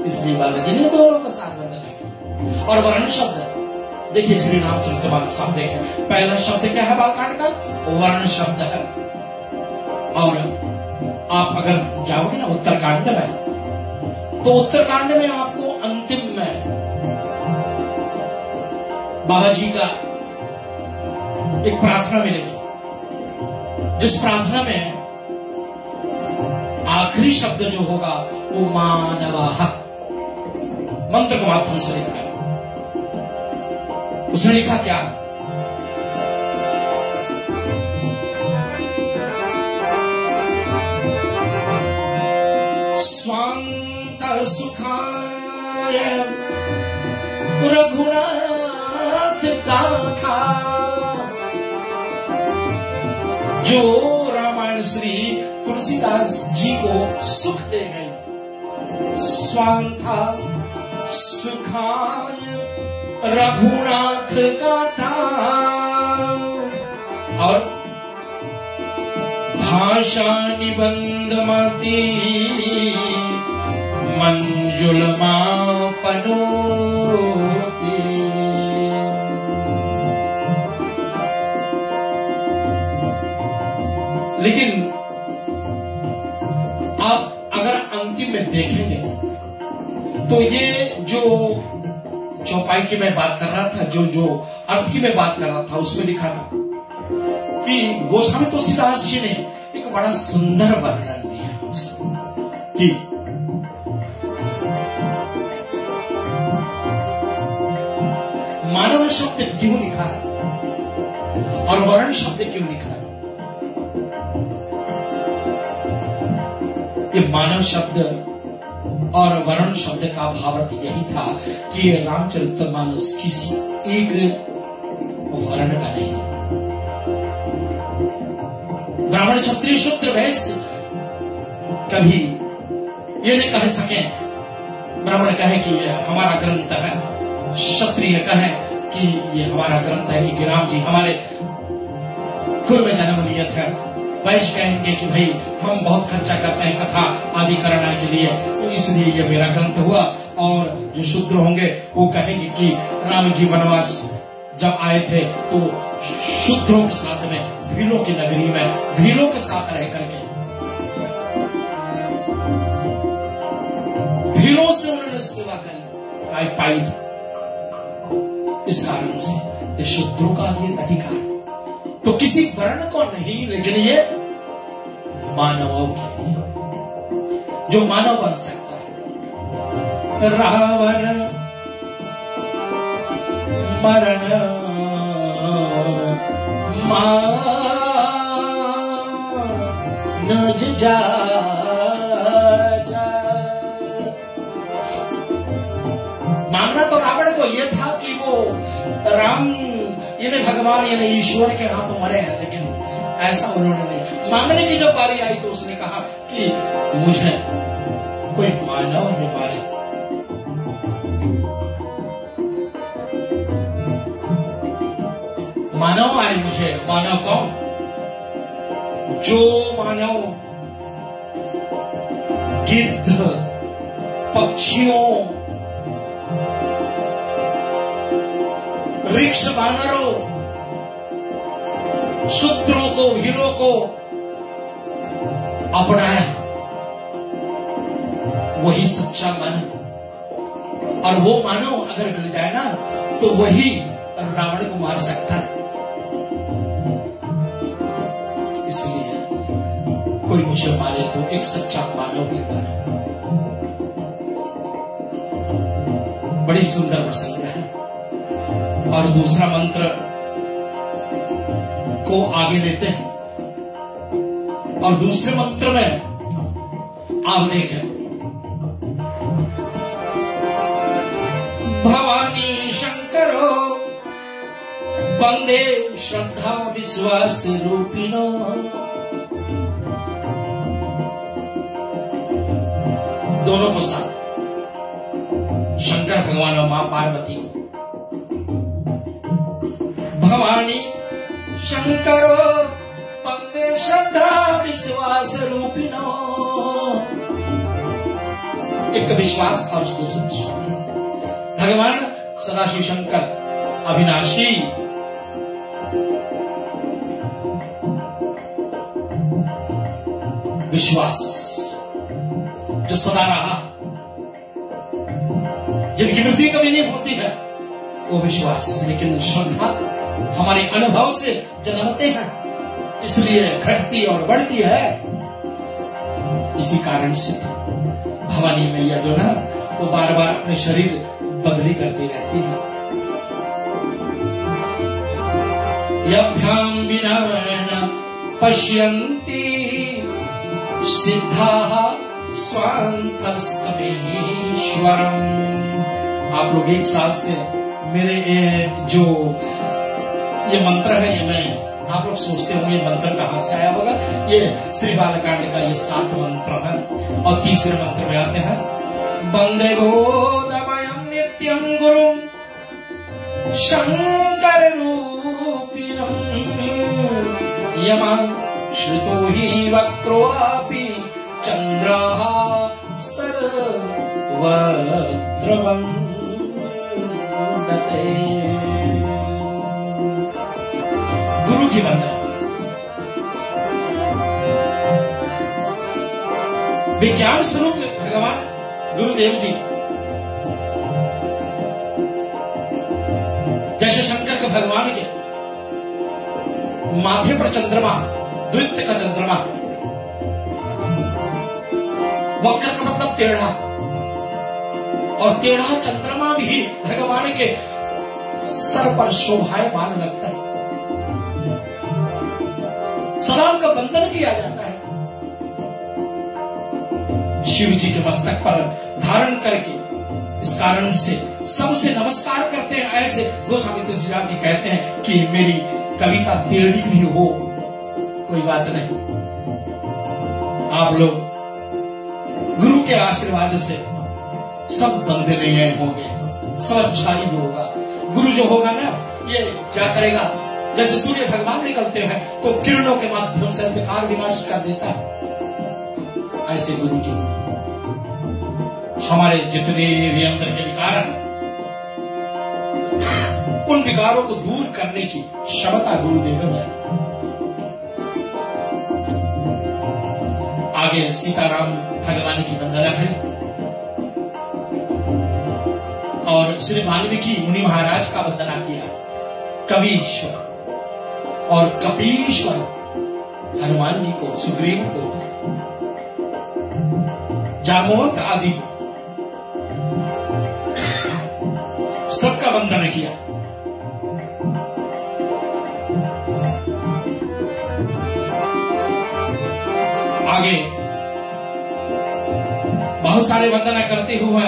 इसलिए बालाजी ने दोनों को साथ बंधना किया। और वर्ण शब्द देखिए, श्री रामचरितमानस शब्द देखें, पहला शब्द क्या है बालकांड का, वर्ण शब्द है। और आप अगर जाओगे ना उत्तरकांड में, तो उत्तरकांड में आपको अंतिम में बाबा जी का एक प्रार्थना मिलेगी, जिस प्रार्थना में आखिरी शब्द जो होगा वो मानवाः मंत्र के माध्यम से लिखा है। उसने लिखा क्या, स्वांत सुखाय रघुनाथ गाथा, जो रामायण श्री तुलसीदास जी को सुख दे गई। स्वांता सुखाय रघुनाथ गाथा, और भाषा निबंध मती मंजुलमा पनोती। लेकिन आप अगर अंतिम में देखेंगे तो ये जो चौपाई की मैं बात कर रहा था, जो अर्थ की मैं बात कर रहा था, उसमें लिखा था कि गोस्वामी तुलसीदास जी ने एक बड़ा सुंदर वर्णन दिया है कि मानव शब्द क्यों लिखा है और वर्ण शब्द क्यों लिखा है। ये मानव शब्द और वर्ण शब्द का भावार्थ यही था कि रामचरितमानस किसी एक वर्ण का नहीं, ब्राह्मण क्षत्रिय शूद्र वैश्य कभी ये नहीं कह सके। ब्राह्मण कहे कि ये हमारा ग्रंथ है, क्षत्रिय कहे कि ये हमारा ग्रंथ है, कि राम जी हमारे कुल में जन्म नियत है। वैश्य कहेंगे कि भाई हम बहुत खर्चा करते हैं कथा आदि कराने के लिए, तो इसलिए ये मेरा ग्रंथ हुआ। और जो शूद्र होंगे वो कहेंगे कि राम जी वनवास जब आए थे तो शूद्रों के साथ में भीलों की नगरी में भीलों के साथ रह करके भीलों से उन्होंने सेवा करी पाई थी। इस कारण से ये शूद्रों का अधिकार तो किसी वर्ण को नहीं, लेकिन ये मानवों के लिए जो मानव बन सकता है। रावण मरण मान जा, मानना तो रावण को ये था कि वो राम यानी भगवान यानी ईश्वर के हाथों मरे हैं, लेकिन ऐसा उन्होंने नहीं। मांगने की जब बारी आई तो उसने कहा कि मुझे कोई मानव ही मारे। मानव मारे मुझे। मानव कौन? जो मानव गिद्ध, पक्षियों, वृक्ष वानरों, शूद्रों को, हीरों को अपनाया, वही सच्चा मानव। और वो मानव अगर मिल जाए ना तो वही रावण को मार सकता है। इसलिए कोई मुझे मारे तो एक सच्चा मानव ही मारे। बड़ी सुंदर प्रसंग है। और दूसरा मंत्र को आगे लेते हैं और दूसरे मंत्र में आप देखें, भवानी शंकरो वंदे श्रद्धा विश्वास रूपिणो। दोनों को साथ, शंकर भगवान और मां पार्वती को। भवानी शंकरो वंदे श्रद्धा विश्वास रूपिणो। एक विश्वास और दूसरा भगवान सदाशिव शंकर अविनाशी, विश्वास जो सदा रहा, जिनकी मृत्यु कभी नहीं होती है, वो विश्वास। लेकिन श्रद्धा हमारे अनुभव से जन्मते हैं, इसलिए घटती और बढ़ती है। इसी कारण से भवानी मैया जो ना वो बार बार अपने शरीर बदली करती रहती है। यभ्याम विनरेण पश्यन्ति सिद्धाः स्वान्तस्तमेश्वरम्। आप लोग एक साल से मेरे जो ये मंत्र है, ये मैं, आप लोग सोचते होंगे ये मंत्र कहां से आया होगा। ये श्री बालकांड का ये 7 मंत्र है। और तीसरे मंत्र में आते हैं, वंदे गोदमयं नित्यं गुरुं शंकर रूपिणं। यमं श्रुतो हि वक्रोऽपि चंद्रः सर्वत्र वन्दते। गुरु की वंदना, विज्ञान स्वरूप भगवान गुरुदेव जी, जैसे शंकर के भगवान के माथे पर चंद्रमा, द्वितीय का चंद्रमा, वक्र का मतलब टेढ़ा, और टेढ़ा चंद्रमा भी भगवान के सर पर शोभायमान लगता है। सदा उनका वंदन किया जाता है। शिव जी के मस्तक पर धारण करके, इस कारण से सबसे नमस्कार करते हैं। ऐसे गोस्वामी तुलसीदास जी कहते हैं कि मेरी कविता टेढ़ी भी हो, कोई बात नहीं, आप लोग गुरु के आशीर्वाद से सब वंदनीय होंगे, सब अच्छा ही होगा। गुरु जो होगा ना, ये क्या करेगा, जैसे सूर्य भगवान निकलते हैं तो किरणों के माध्यम से अंधकार विनाश कर देता है, ऐसे गुरु जी हमारे जितने भी अंदर के विकार हैं, उन विकारों को दूर करने की क्षमता गुरुदेव में है। आगे सीताराम भगवान की वंदना है और श्री वाल्मीकि मुनि महाराज का वंदना किया। कवीश्वर और कपीश्वर हनुमान जी को, सुग्रीव को, जामवंत आदि सबका वंदन किया। आगे बहुत सारे वंदना करते हुए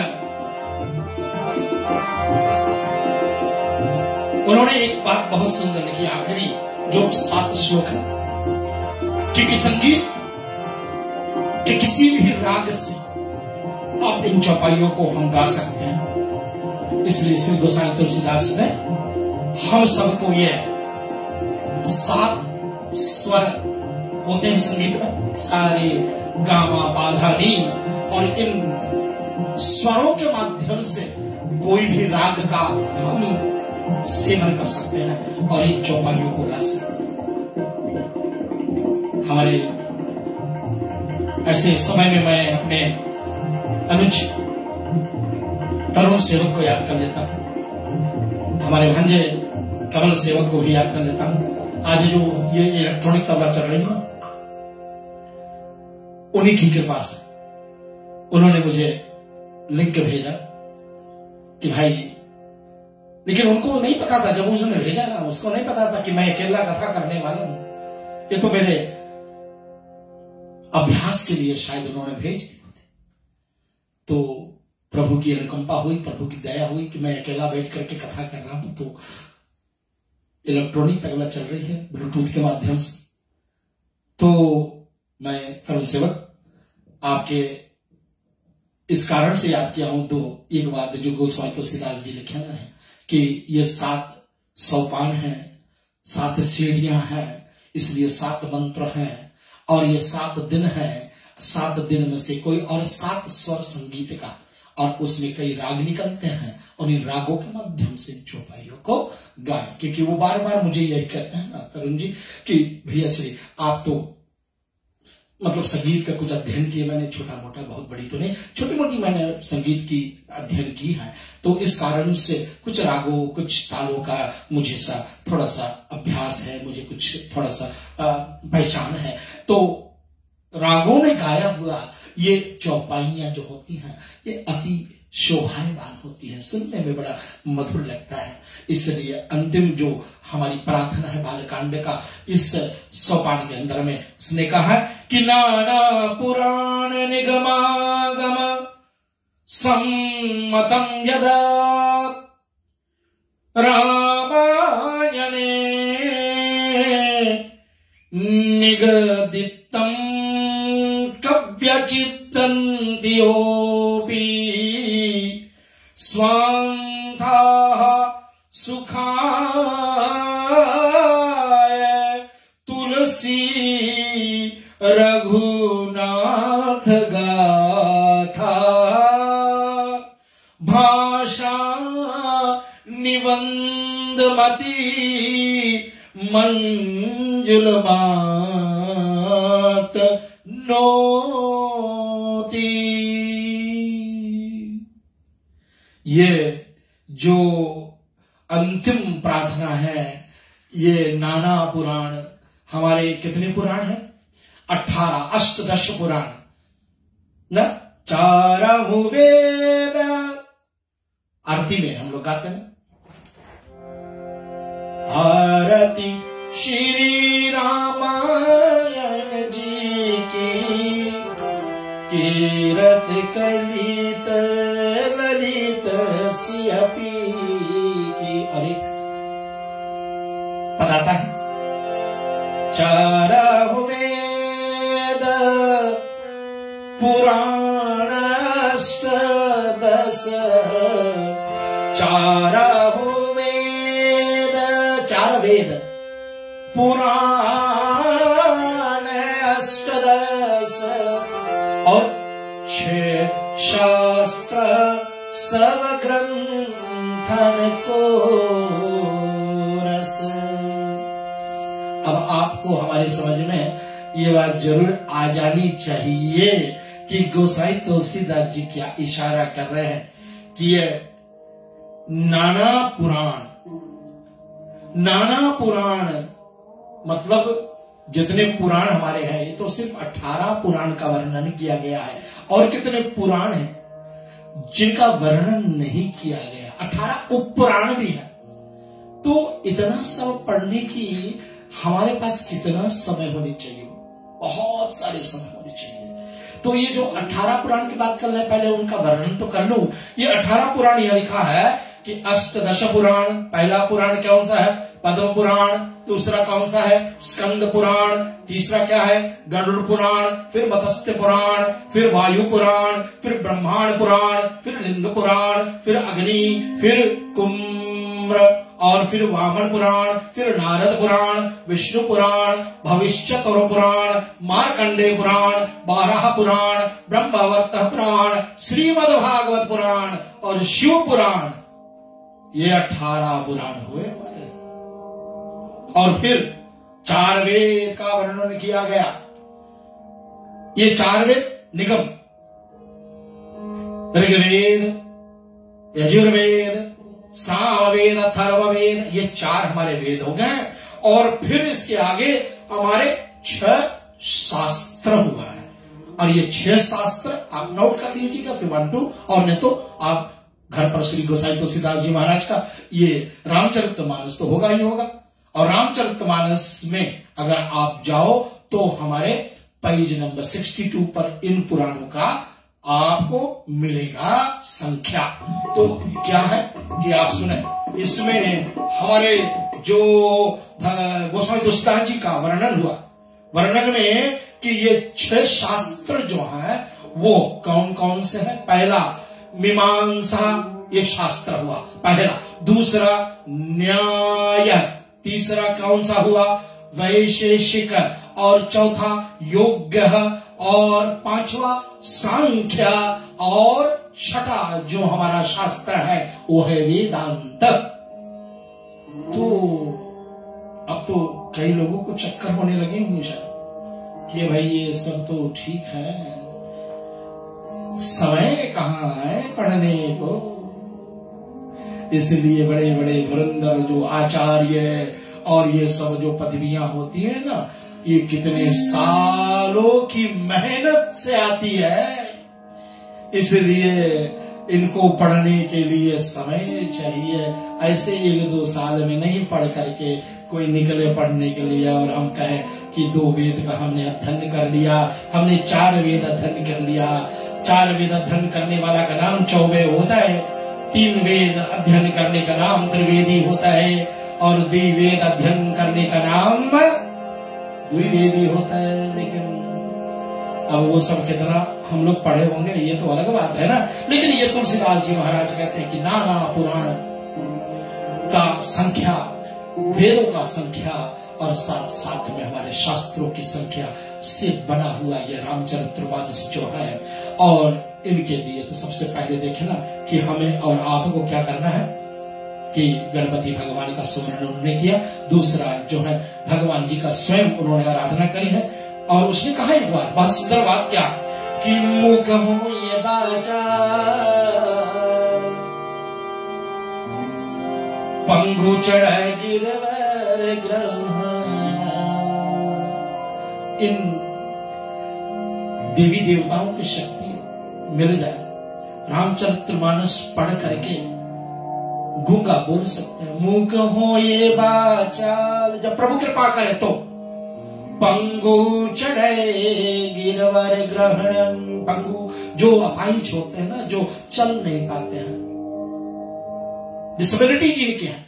उन्होंने एक बात बहुत सुंदर लिखी, आखिरी जो 7 श्लोक है, क्योंकि संगीत के किसी भी राग से अब इन चौपाइयों को हम गा सकते हैं। इसलिए श्री गोसाई तुलसीदास ने हम सबको ये 7 स्वर होते हैं संगीत में, सारे गामा पाधा नी, और इन स्वरों के माध्यम से कोई भी राग का हम सेवन कर सकते हैं और इन चौपाइयों को गा सकते हैं। हमारे ऐसे समय में मैं अपने अनुज तरुण सेवक को याद कर लेता हूं, हमारे भांजे कमल सेवक को भी याद कर लेता हूं। आज जो ये इलेक्ट्रॉनिक तबला चल रही है उन्हीं की कृपा से उन्होंने मुझे लिंक भेजा कि भाई, लेकिन उनको नहीं पता था, जब उसने भेजा ना, उसको नहीं पता था कि मैं अकेला कथा करने वाला हूं। ये तो मेरे अभ्यास के लिए शायद उन्होंने भेज दिए थे। तो प्रभु की अनुकंपा हुई, प्रभु की दया हुई कि मैं अकेला बैठ करके कथा कर रहा हूं, तो इलेक्ट्रॉनिक तबला चल रही है ब्लूटूथ के माध्यम से। तो मैं तरुण सेवक आपके इस कारण से याद किया हूं। तो एक बात जो गोस्वामी तुलसीदास जी लिखे ना है कि ये 7 सोपान हैं, 7 सीढ़ियां हैं, इसलिए 7 मंत्र हैं, और ये 7 दिन है। 7 दिन में से कोई और 7 स्वर संगीत का, और उसमें कई राग निकलते हैं, और इन रागों के माध्यम से चौपाइयों को गाए। क्योंकि वो बार बार मुझे यही कहते हैं ना तरुण जी कि भैया श्री आप तो मतलब संगीत का कुछ अध्ययन किए, मैंने छोटा मोटा, बहुत बड़ी तो नहीं, छोटी मोटी मैंने संगीत की अध्ययन की है। तो इस कारण से कुछ रागों, कुछ तालों का मुझे थोड़ा सा अभ्यास है, मुझे कुछ थोड़ा सा पहचान है। तो रागों में गाया हुआ ये चौपाइयां जो होती हैं ये अति शोभायमान होती है, सुनने में बड़ा मधुर लगता है। इसलिए अंतिम जो हमारी प्रार्थना है बालकांड का, इस सोपान के अंदर में उसने कहा कि नाना पुराण निगमागम सम्मतम यदा रामायणे निगदितम कव्यचित्तन्त्योऽपि स्वान्ताः सुखाय तुलसी रघुनाथ गाथा भाषा निबंधमति मंजुलमात नोती। ये जो अंतिम प्रार्थना है, ये नाना पुराण, हमारे कितने पुराण हैं? 18 अष्टदश पुराण न, 4 वेद। आरती में हम लोग गाते हैं आरती श्री रामायण जी की, कीरत कलित ललित सियपी की। और एक बताता है 4 वेद पुराण अष्टदश, 4 वेद, 4 वेद पुराण अष्टदश, और 6 शास्त्र सब ग्रंथन को रस। अब आपको हमारी समझ में ये बात जरूर आ जानी चाहिए कि गोसाई तुलसीदास जी क्या इशारा कर रहे हैं कि ये नाना पुराण मतलब जितने पुराण हमारे हैं, ये तो सिर्फ 18 पुराण का वर्णन किया गया है, और कितने पुराण हैं जिनका वर्णन नहीं किया गया, 18 उपपुराण भी है। तो इतना सब पढ़ने की हमारे पास कितना समय होनी चाहिए? बहुत सारे समय होने चाहिए। तो ये जो 18 पुराण की बात कर रहे हैं, पहले उनका वर्णन तो कर लूं। ये 18 पुराण यह लिखा है कि अष्टदश पुराण, पहला पुराण कौन सा है? पद्म पुराण। दूसरा कौन सा है? स्कंद पुराण। तीसरा क्या है? गरुड़ पुराण। फिर मत्स्य पुराण, फिर वायु पुराण, फिर ब्रह्मांड पुराण, फिर लिंग पुराण, फिर अग्नि, फिर कुंभ ताम्र, और फिर वामन पुराण, फिर नारद पुराण, विष्णु पुराण, भविष्यतुर पुराण, मार्कंडेय पुराण, बारह पुराण, ब्रह्मवर्त पुराण, श्रीमद्भागवत पुराण और शिव पुराण, ये 18 पुराण हुए हमारे। और फिर 4 वेद का वर्णन किया गया। ये 4 वेद निगम, ऋग्वेद, यजुर्वेद, सामवेद, अथर्ववेद, ये 4 हमारे वेद हो गए। और फिर इसके आगे हमारे 6 शास्त्र हुआ है। और ये 6 शास्त्र आप नोट कर लीजिएगा फिर 1 2, और नहीं तो आप घर पर श्री गोसाई तुलसीदास जी महाराज का ये रामचरितमानस तो होगा ही होगा। और रामचरितमानस में अगर आप जाओ तो हमारे पेज नंबर 62 पर इन पुराणों का आपको मिलेगा संख्या। तो क्या है कि आप सुने, इसमें हमारे जो गोस्वामी तुलसीदास जी का वर्णन हुआ, वर्णन में कि ये 6 शास्त्र जो है वो कौन कौन से हैं। पहला मीमांसा, ये शास्त्र हुआ पहला। दूसरा न्याय, तीसरा कौन सा हुआ वैशेषिक, और चौथा योग्य, और 5वां सांख्य, और 6ठा जो हमारा शास्त्र है वो है वेदांत। तो अब तो कई लोगों को चक्कर होने लगे होंगे शायद कि भाई ये सब तो ठीक है, समय कहाँ है पढ़ने को। इसलिए बड़े बड़े धुरंधर जो आचार्य और ये सब जो पदवियां होती है ना, ये कितने सालों की मेहनत से आती है। इसलिए इनको पढ़ने के लिए समय चाहिए। ऐसे 1-2 साल में नहीं पढ़ करके कोई निकले पढ़ने के लिए और हम कहें कि 2 वेद का हमने अध्ययन कर लिया, हमने 4 वेद अध्ययन कर लिया। 4 वेद अध्ययन करने वाला का नाम चौबे होता है, 3 वेद अध्ययन करने का नाम त्रिवेदी होता है, और द्विवेद अध्ययन करने का नाम द्विवेदी होता है। लेकिन अब वो सब कितना हम लोग पढ़े होंगे ये तो अलग बात है ना। लेकिन ये तुलसीदास जी महाराज कहते हैं कि नाना पुराण का संख्या, वेदों का संख्या, और साथ साथ में हमारे शास्त्रों की संख्या से बना हुआ ये रामचरितमानस जो है। और इनके लिए तो सबसे पहले देखे ना कि हमें और आपको क्या करना है कि गणपति भगवान का स्मरण उन्होंने किया। दूसरा जो है भगवान जी का स्वयं उन्होंने आराधना करी है। और उसने कहा एक बार बहुत सुंदर बात क्या कि मुख हो ये बाचा पंगु चढ़ गिरवर ग्रह। इन देवी देवताओं की शक्ति मिल जाए, रामचरितमानस पढ़ करके गूंगा बोल सकते हैं। मुख हो ये बाचाल, जब प्रभु कृपा करे तो पंगु चढ़े गिरवर ग्रहण। पंगु जो अपाहिज होते हैं ना, जो चल नहीं पाते हैं, डिसेबिलिटी जिनकी है,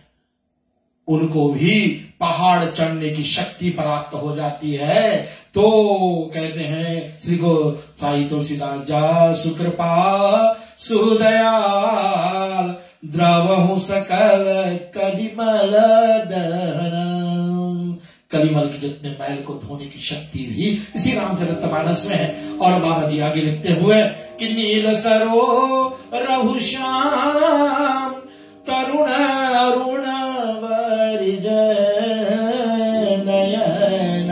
उनको भी पहाड़ चढ़ने की शक्ति प्राप्त हो जाती है। तो कहते हैं श्री गोसाई तुलसीदास जा सुकृपा सुदयाल द्रवहु सकल कलिमल दहन। कलिमल के जितने मैल को धोने की शक्ति भी इसी रामचरितमानस में है। और बाबा जी आगे लिखते हुए कि नील सरो रघु श्याम करुण अरुण वरिज नयन।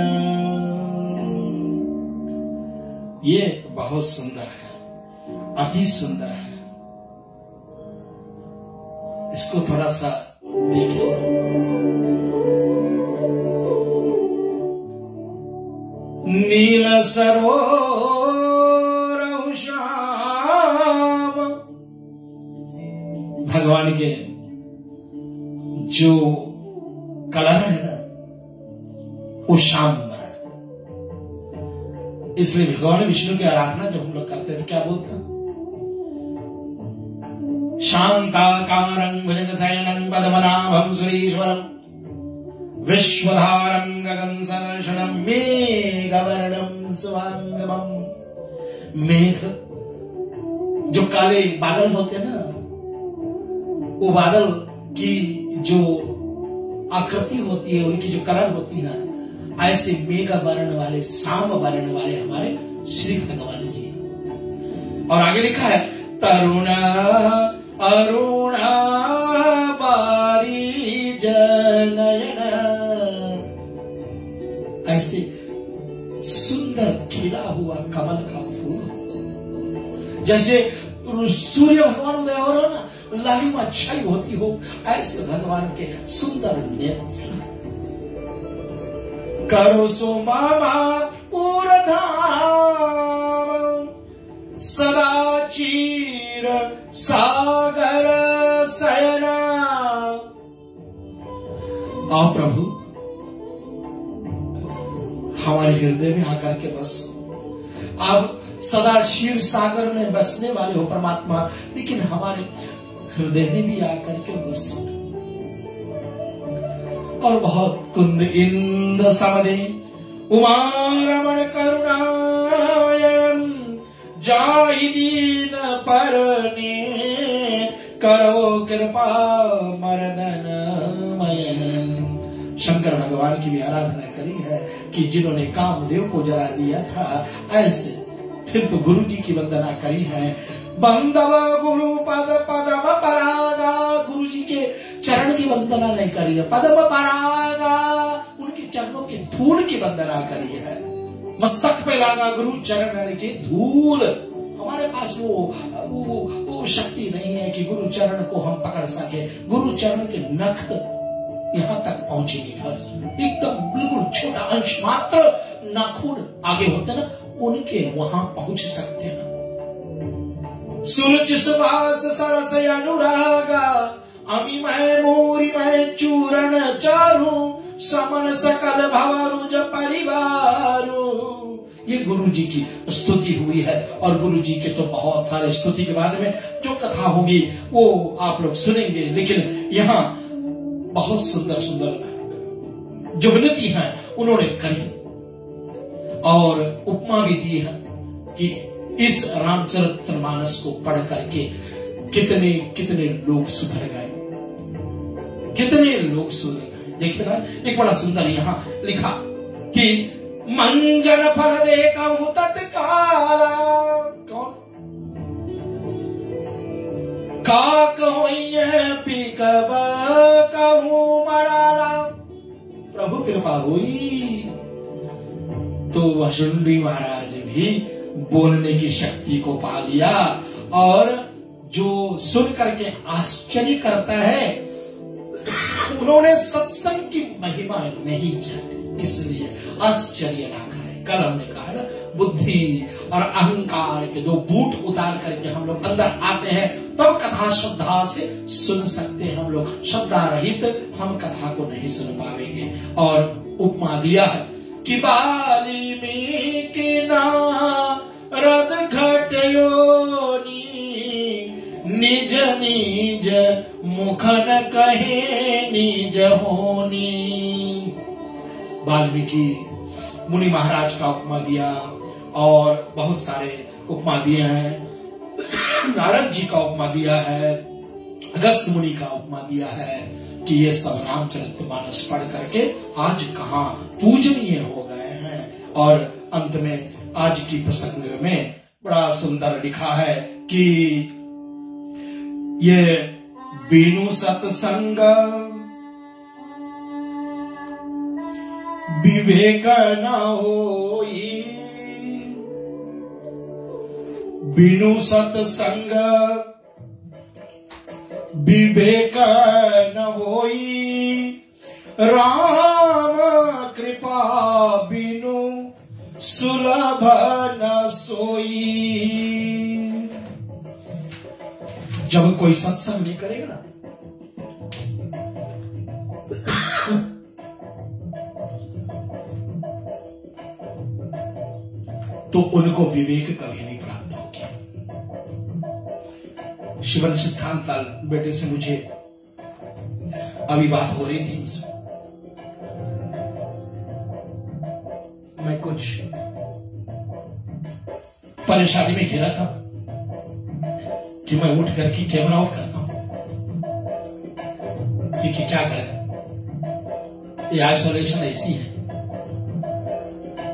ये बहुत सुंदर है, अति सुंदर है। इसको थोड़ा सा देखिए। नील सरोवर श्याम, भगवान के जो कलर है ना वो श्याम है। इसलिए भगवान विष्णु की आराधना जब हम लोग करते थे क्या बोलते हैं? शांताकारं भुजगशयनं पद्मनाभं सुरेश्वरं विश्वधारं गगन सदर्शनं मेघवर्णं शुभांगमं। मेघ जो काले बादल होते हैं ना, वो बादल की जो आकृति होती है, उनकी जो कलर होती है, ऐसे मेघ वर्ण वाले, श्याम वर्ण वाले हमारे श्री भगवान जी। और आगे लिखा है तरुण अरुण बारी जनयन, ऐसे सुंदर खिला हुआ कमल का फूल, जैसे सूर्य भगवान उदय हो रहा ना, लालिमा छाई होती हो, ऐसे भगवान के सुंदर नेत्र। करो सो मामा पूरधाम सदा चीर सागर शयना। आओ प्रभु हमारे हृदय में आकर के बस। आप सदा क्षीर सागर में बसने वाले हो परमात्मा, लेकिन हमारे हृदय में भी आकर के बस। और बहुत कुंद इंद समदे उमा रमण करुणायन, जाहि दीन परने करो कृपा मर्दन मयन। शंकर भगवान की भी आराधना करी है कि जिन्होंने कामदेव को जला दिया था, ऐसे फिर तो गुरु जी की वंदना करी है। बंदव गुरु पद पदम परागा, गुरु जी के चरण की वंदना नहीं करी है, पदम परागा, उनके चरणों के धूल की वंदना करी है। मस्तक पे लागा गुरु चरण के धूल। हमारे पास वो शक्ति नहीं है कि गुरु चरण को हम पकड़ सके। गुरु चरण के नख यहाँ तक पहुंचेगी, फर्ज एकदम बिल्कुल छोटा अंश मात्र नाखून आगे होते ना, उनके वहां पहुंच सकते हैं। सुरुचि सुभाष सरस अनुरागा, अमी मैं मोरी मैं चूरण चारू, समन सकल भवरुज परिवारू। ये गुरु जी की स्तुति हुई है। और गुरु जी के तो बहुत सारे स्तुति के बाद में जो कथा होगी वो आप लोग सुनेंगे, लेकिन यहाँ बहुत सुंदर सुंदर जो विनती है उन्होंने करी और उपमा भी दी है कि इस रामचरितमानस को पढ़ करके कितने कितने लोग सुधर गए, कितने लोग सुधर गए। देखिए ना, एक बड़ा सुंदर यहाँ लिखा कि मंजन फल देखा हूं तत्काला, कौन काक पीकब कहूं मराला। प्रभु कृपा हुई तो वसुंडी महाराज भी बोलने की शक्ति को पा लिया, और जो सुन करके आश्चर्य करता है उन्होंने सत्संग की महिमा नहीं जानी, इसलिए आश्चर्य ना करें। कल हमने कहा ना, बुद्धि और अहंकार के दो बूट उतार करके हम लोग अंदर आते हैं, तब कथा श्रद्धा से सुन सकते हैं। हम लोग श्रद्धा रहित हम कथा को नहीं सुन पाएंगे। और उपमा दिया है कि बाली में के नारद घटयोनी, निज निज मुखन कहे निज होनी। वाल्मीकि मुनि महाराज का उपमा दिया और बहुत सारे उपमा दिए हैं। नारद जी का उपमा दिया है, अगस्त मुनि का उपमा दिया है कि ये सब रामचरितमानस पढ़ करके आज कहाँ पूजनीय हो गए हैं। और अंत में आज की प्रसंग में बड़ा सुंदर लिखा है कि ये बिनु सत्संग विवेक न होई, बिनु सत्संग विवेक न होई, राम कृपा बिनु सुलभ न सोई। जब कोई सत्संग नहीं करेगा ना, तो उनको विवेक कभी नहीं प्राप्त होगी। शिवन सिद्धांत लाल बेटे से मुझे अभी बात हो रही थी, मैं कुछ परेशानी में घिरा था कि मैं उठ करके कैमरा ऑफ करता हूं। भक्ति की क्या करें, ये आइसोलेशन ऐसी है।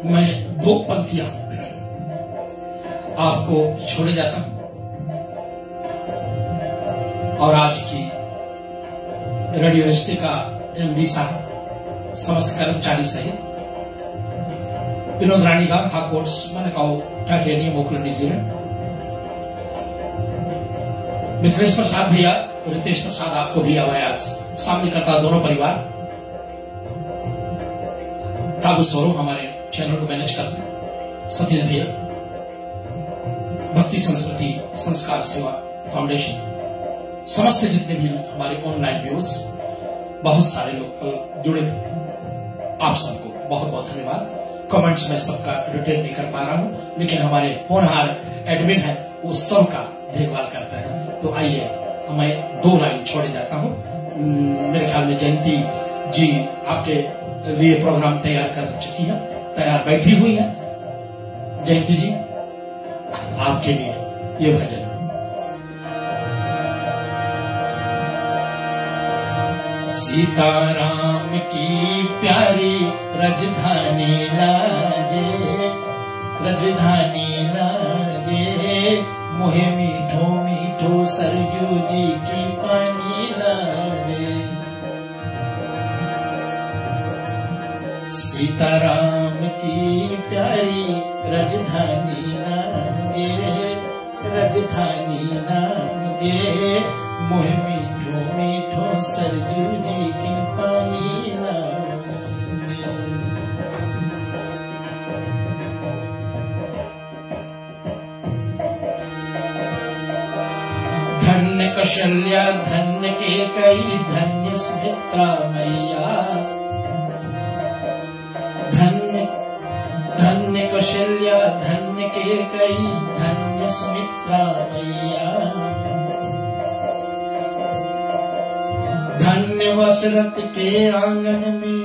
मैं 2 पंक्तियां आपको छोड़े जाता हूं और आज की रेडियो रिश्ते का एमडी साहब, समस्त कर्मचारी सहित विनोद राणी गाव हा कोर्स मैंने कहा टाइटेनियम ओकलैंड न्यूजीलैंड, मिथिलेश प्रसाद भैया, रितेश प्रसाद आपको भी आवाज सामने करता दोनों परिवार, ताबू स्वरूप हमारे चैनल को मैनेज करते हैं, सतीश भैया, भक्ति संस्कृति संस्कार सेवा फाउंडेशन, समस्त जितने भी हमारे ऑनलाइन व्यूज, बहुत सारे लोग जुड़े थे, आप सबको बहुत बहुत धन्यवाद। कमेंट्स में सबका रिटेन नहीं कर पा रहा हूं, लेकिन हमारे होनहार एडमिन है वो सबका देखभाल करता है। तो आइए मैं 2 लाइन छोड़े जाता हूं। मेरे ख्याल में जयंती जी आपके लिए प्रोग्राम तैयार कर चुकी है, तैयार बैठी हुई है। जयंती जी आपके लिए ये भजन। सीताराम की प्यारी राजधानी लागे, राजधानी लागे, मोहे मीठो मीठो सरजू जी की पानी लागे। सीताराम की प्यारी राजधानी लागे, राजधानी लागे, मोहे मीठो मीठो सरजू जी की पानी लागे। धन्य कौशल्या धन्य के कई, धन्य सुमित्रा मैया, धन्य धन्य कौशल्या धन्य के कई, धन्य सुमित्रा मैया, धन्य वसरत के आंगन में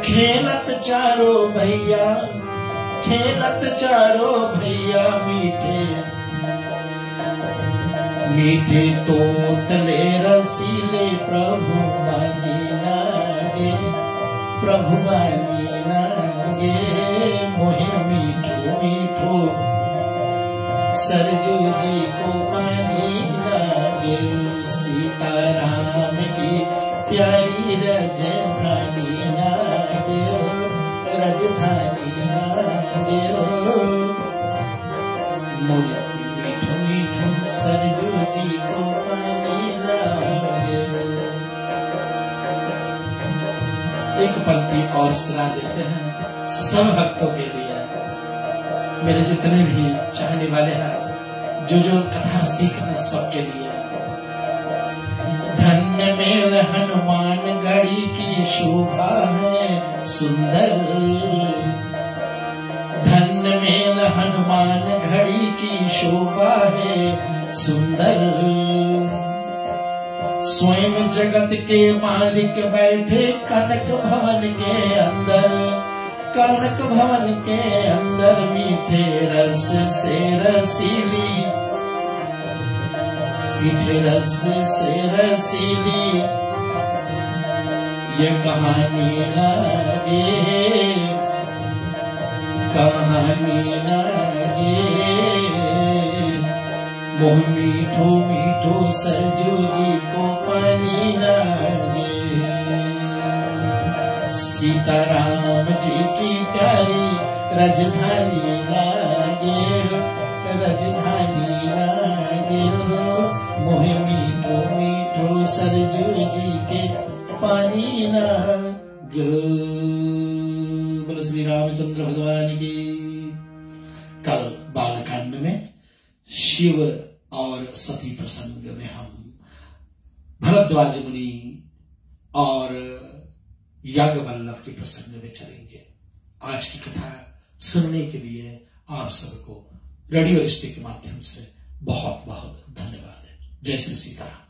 खेलत चारों भैया, खेलत चारों भैया, मीठे मीठे तोतले रसीले प्रभु बानी लागे, प्रभु बानी लागे, मोहे मीठो मीठो सरजू जी को पानी लागे। सीताराम की प्यारी राजधानी लागे, राजधानी लागे, मोहे मीठो मीठो सरजू जी को पानी लागे। एक पंक्ति और सुना देते हैं सब भक्तों के लिए, मेरे जितने भी चाहने वाले हैं, जो जो कथा सीखने सबके लिए। धन्य मेल हनुमान गढ़ी की शोभा है सुंदर, धन्य मेल हनुमान घड़ी की शोभा है सुंदर, स्वयं जगत के मालिक बैठे कनक भवन के अंदर, कनक भवन के अंदर, मीठे रस से रसीली, मीठे रस से रसीली ये कहानी लागे, कहानी लागे, मोह मीठो मीठो सरजू जी को पानी लागे। सीताराम जी की प्यारी राजधानी लागे, राजधानी लागे, मोहे मीठो मीठो सरजू जी के पानी लागे। बोलो श्री रामचंद्र भगवान की। कल बालकांड में शिव और सती प्रसंग में हम भरद्वाज मुनि और याज्ञवल्लभ के प्रसंग में चलेंगे। आज की कथा सुनने के लिए आप सबको रेडियो रिश्ते के माध्यम से बहुत बहुत धन्यवाद है। जय श्री सीताराम।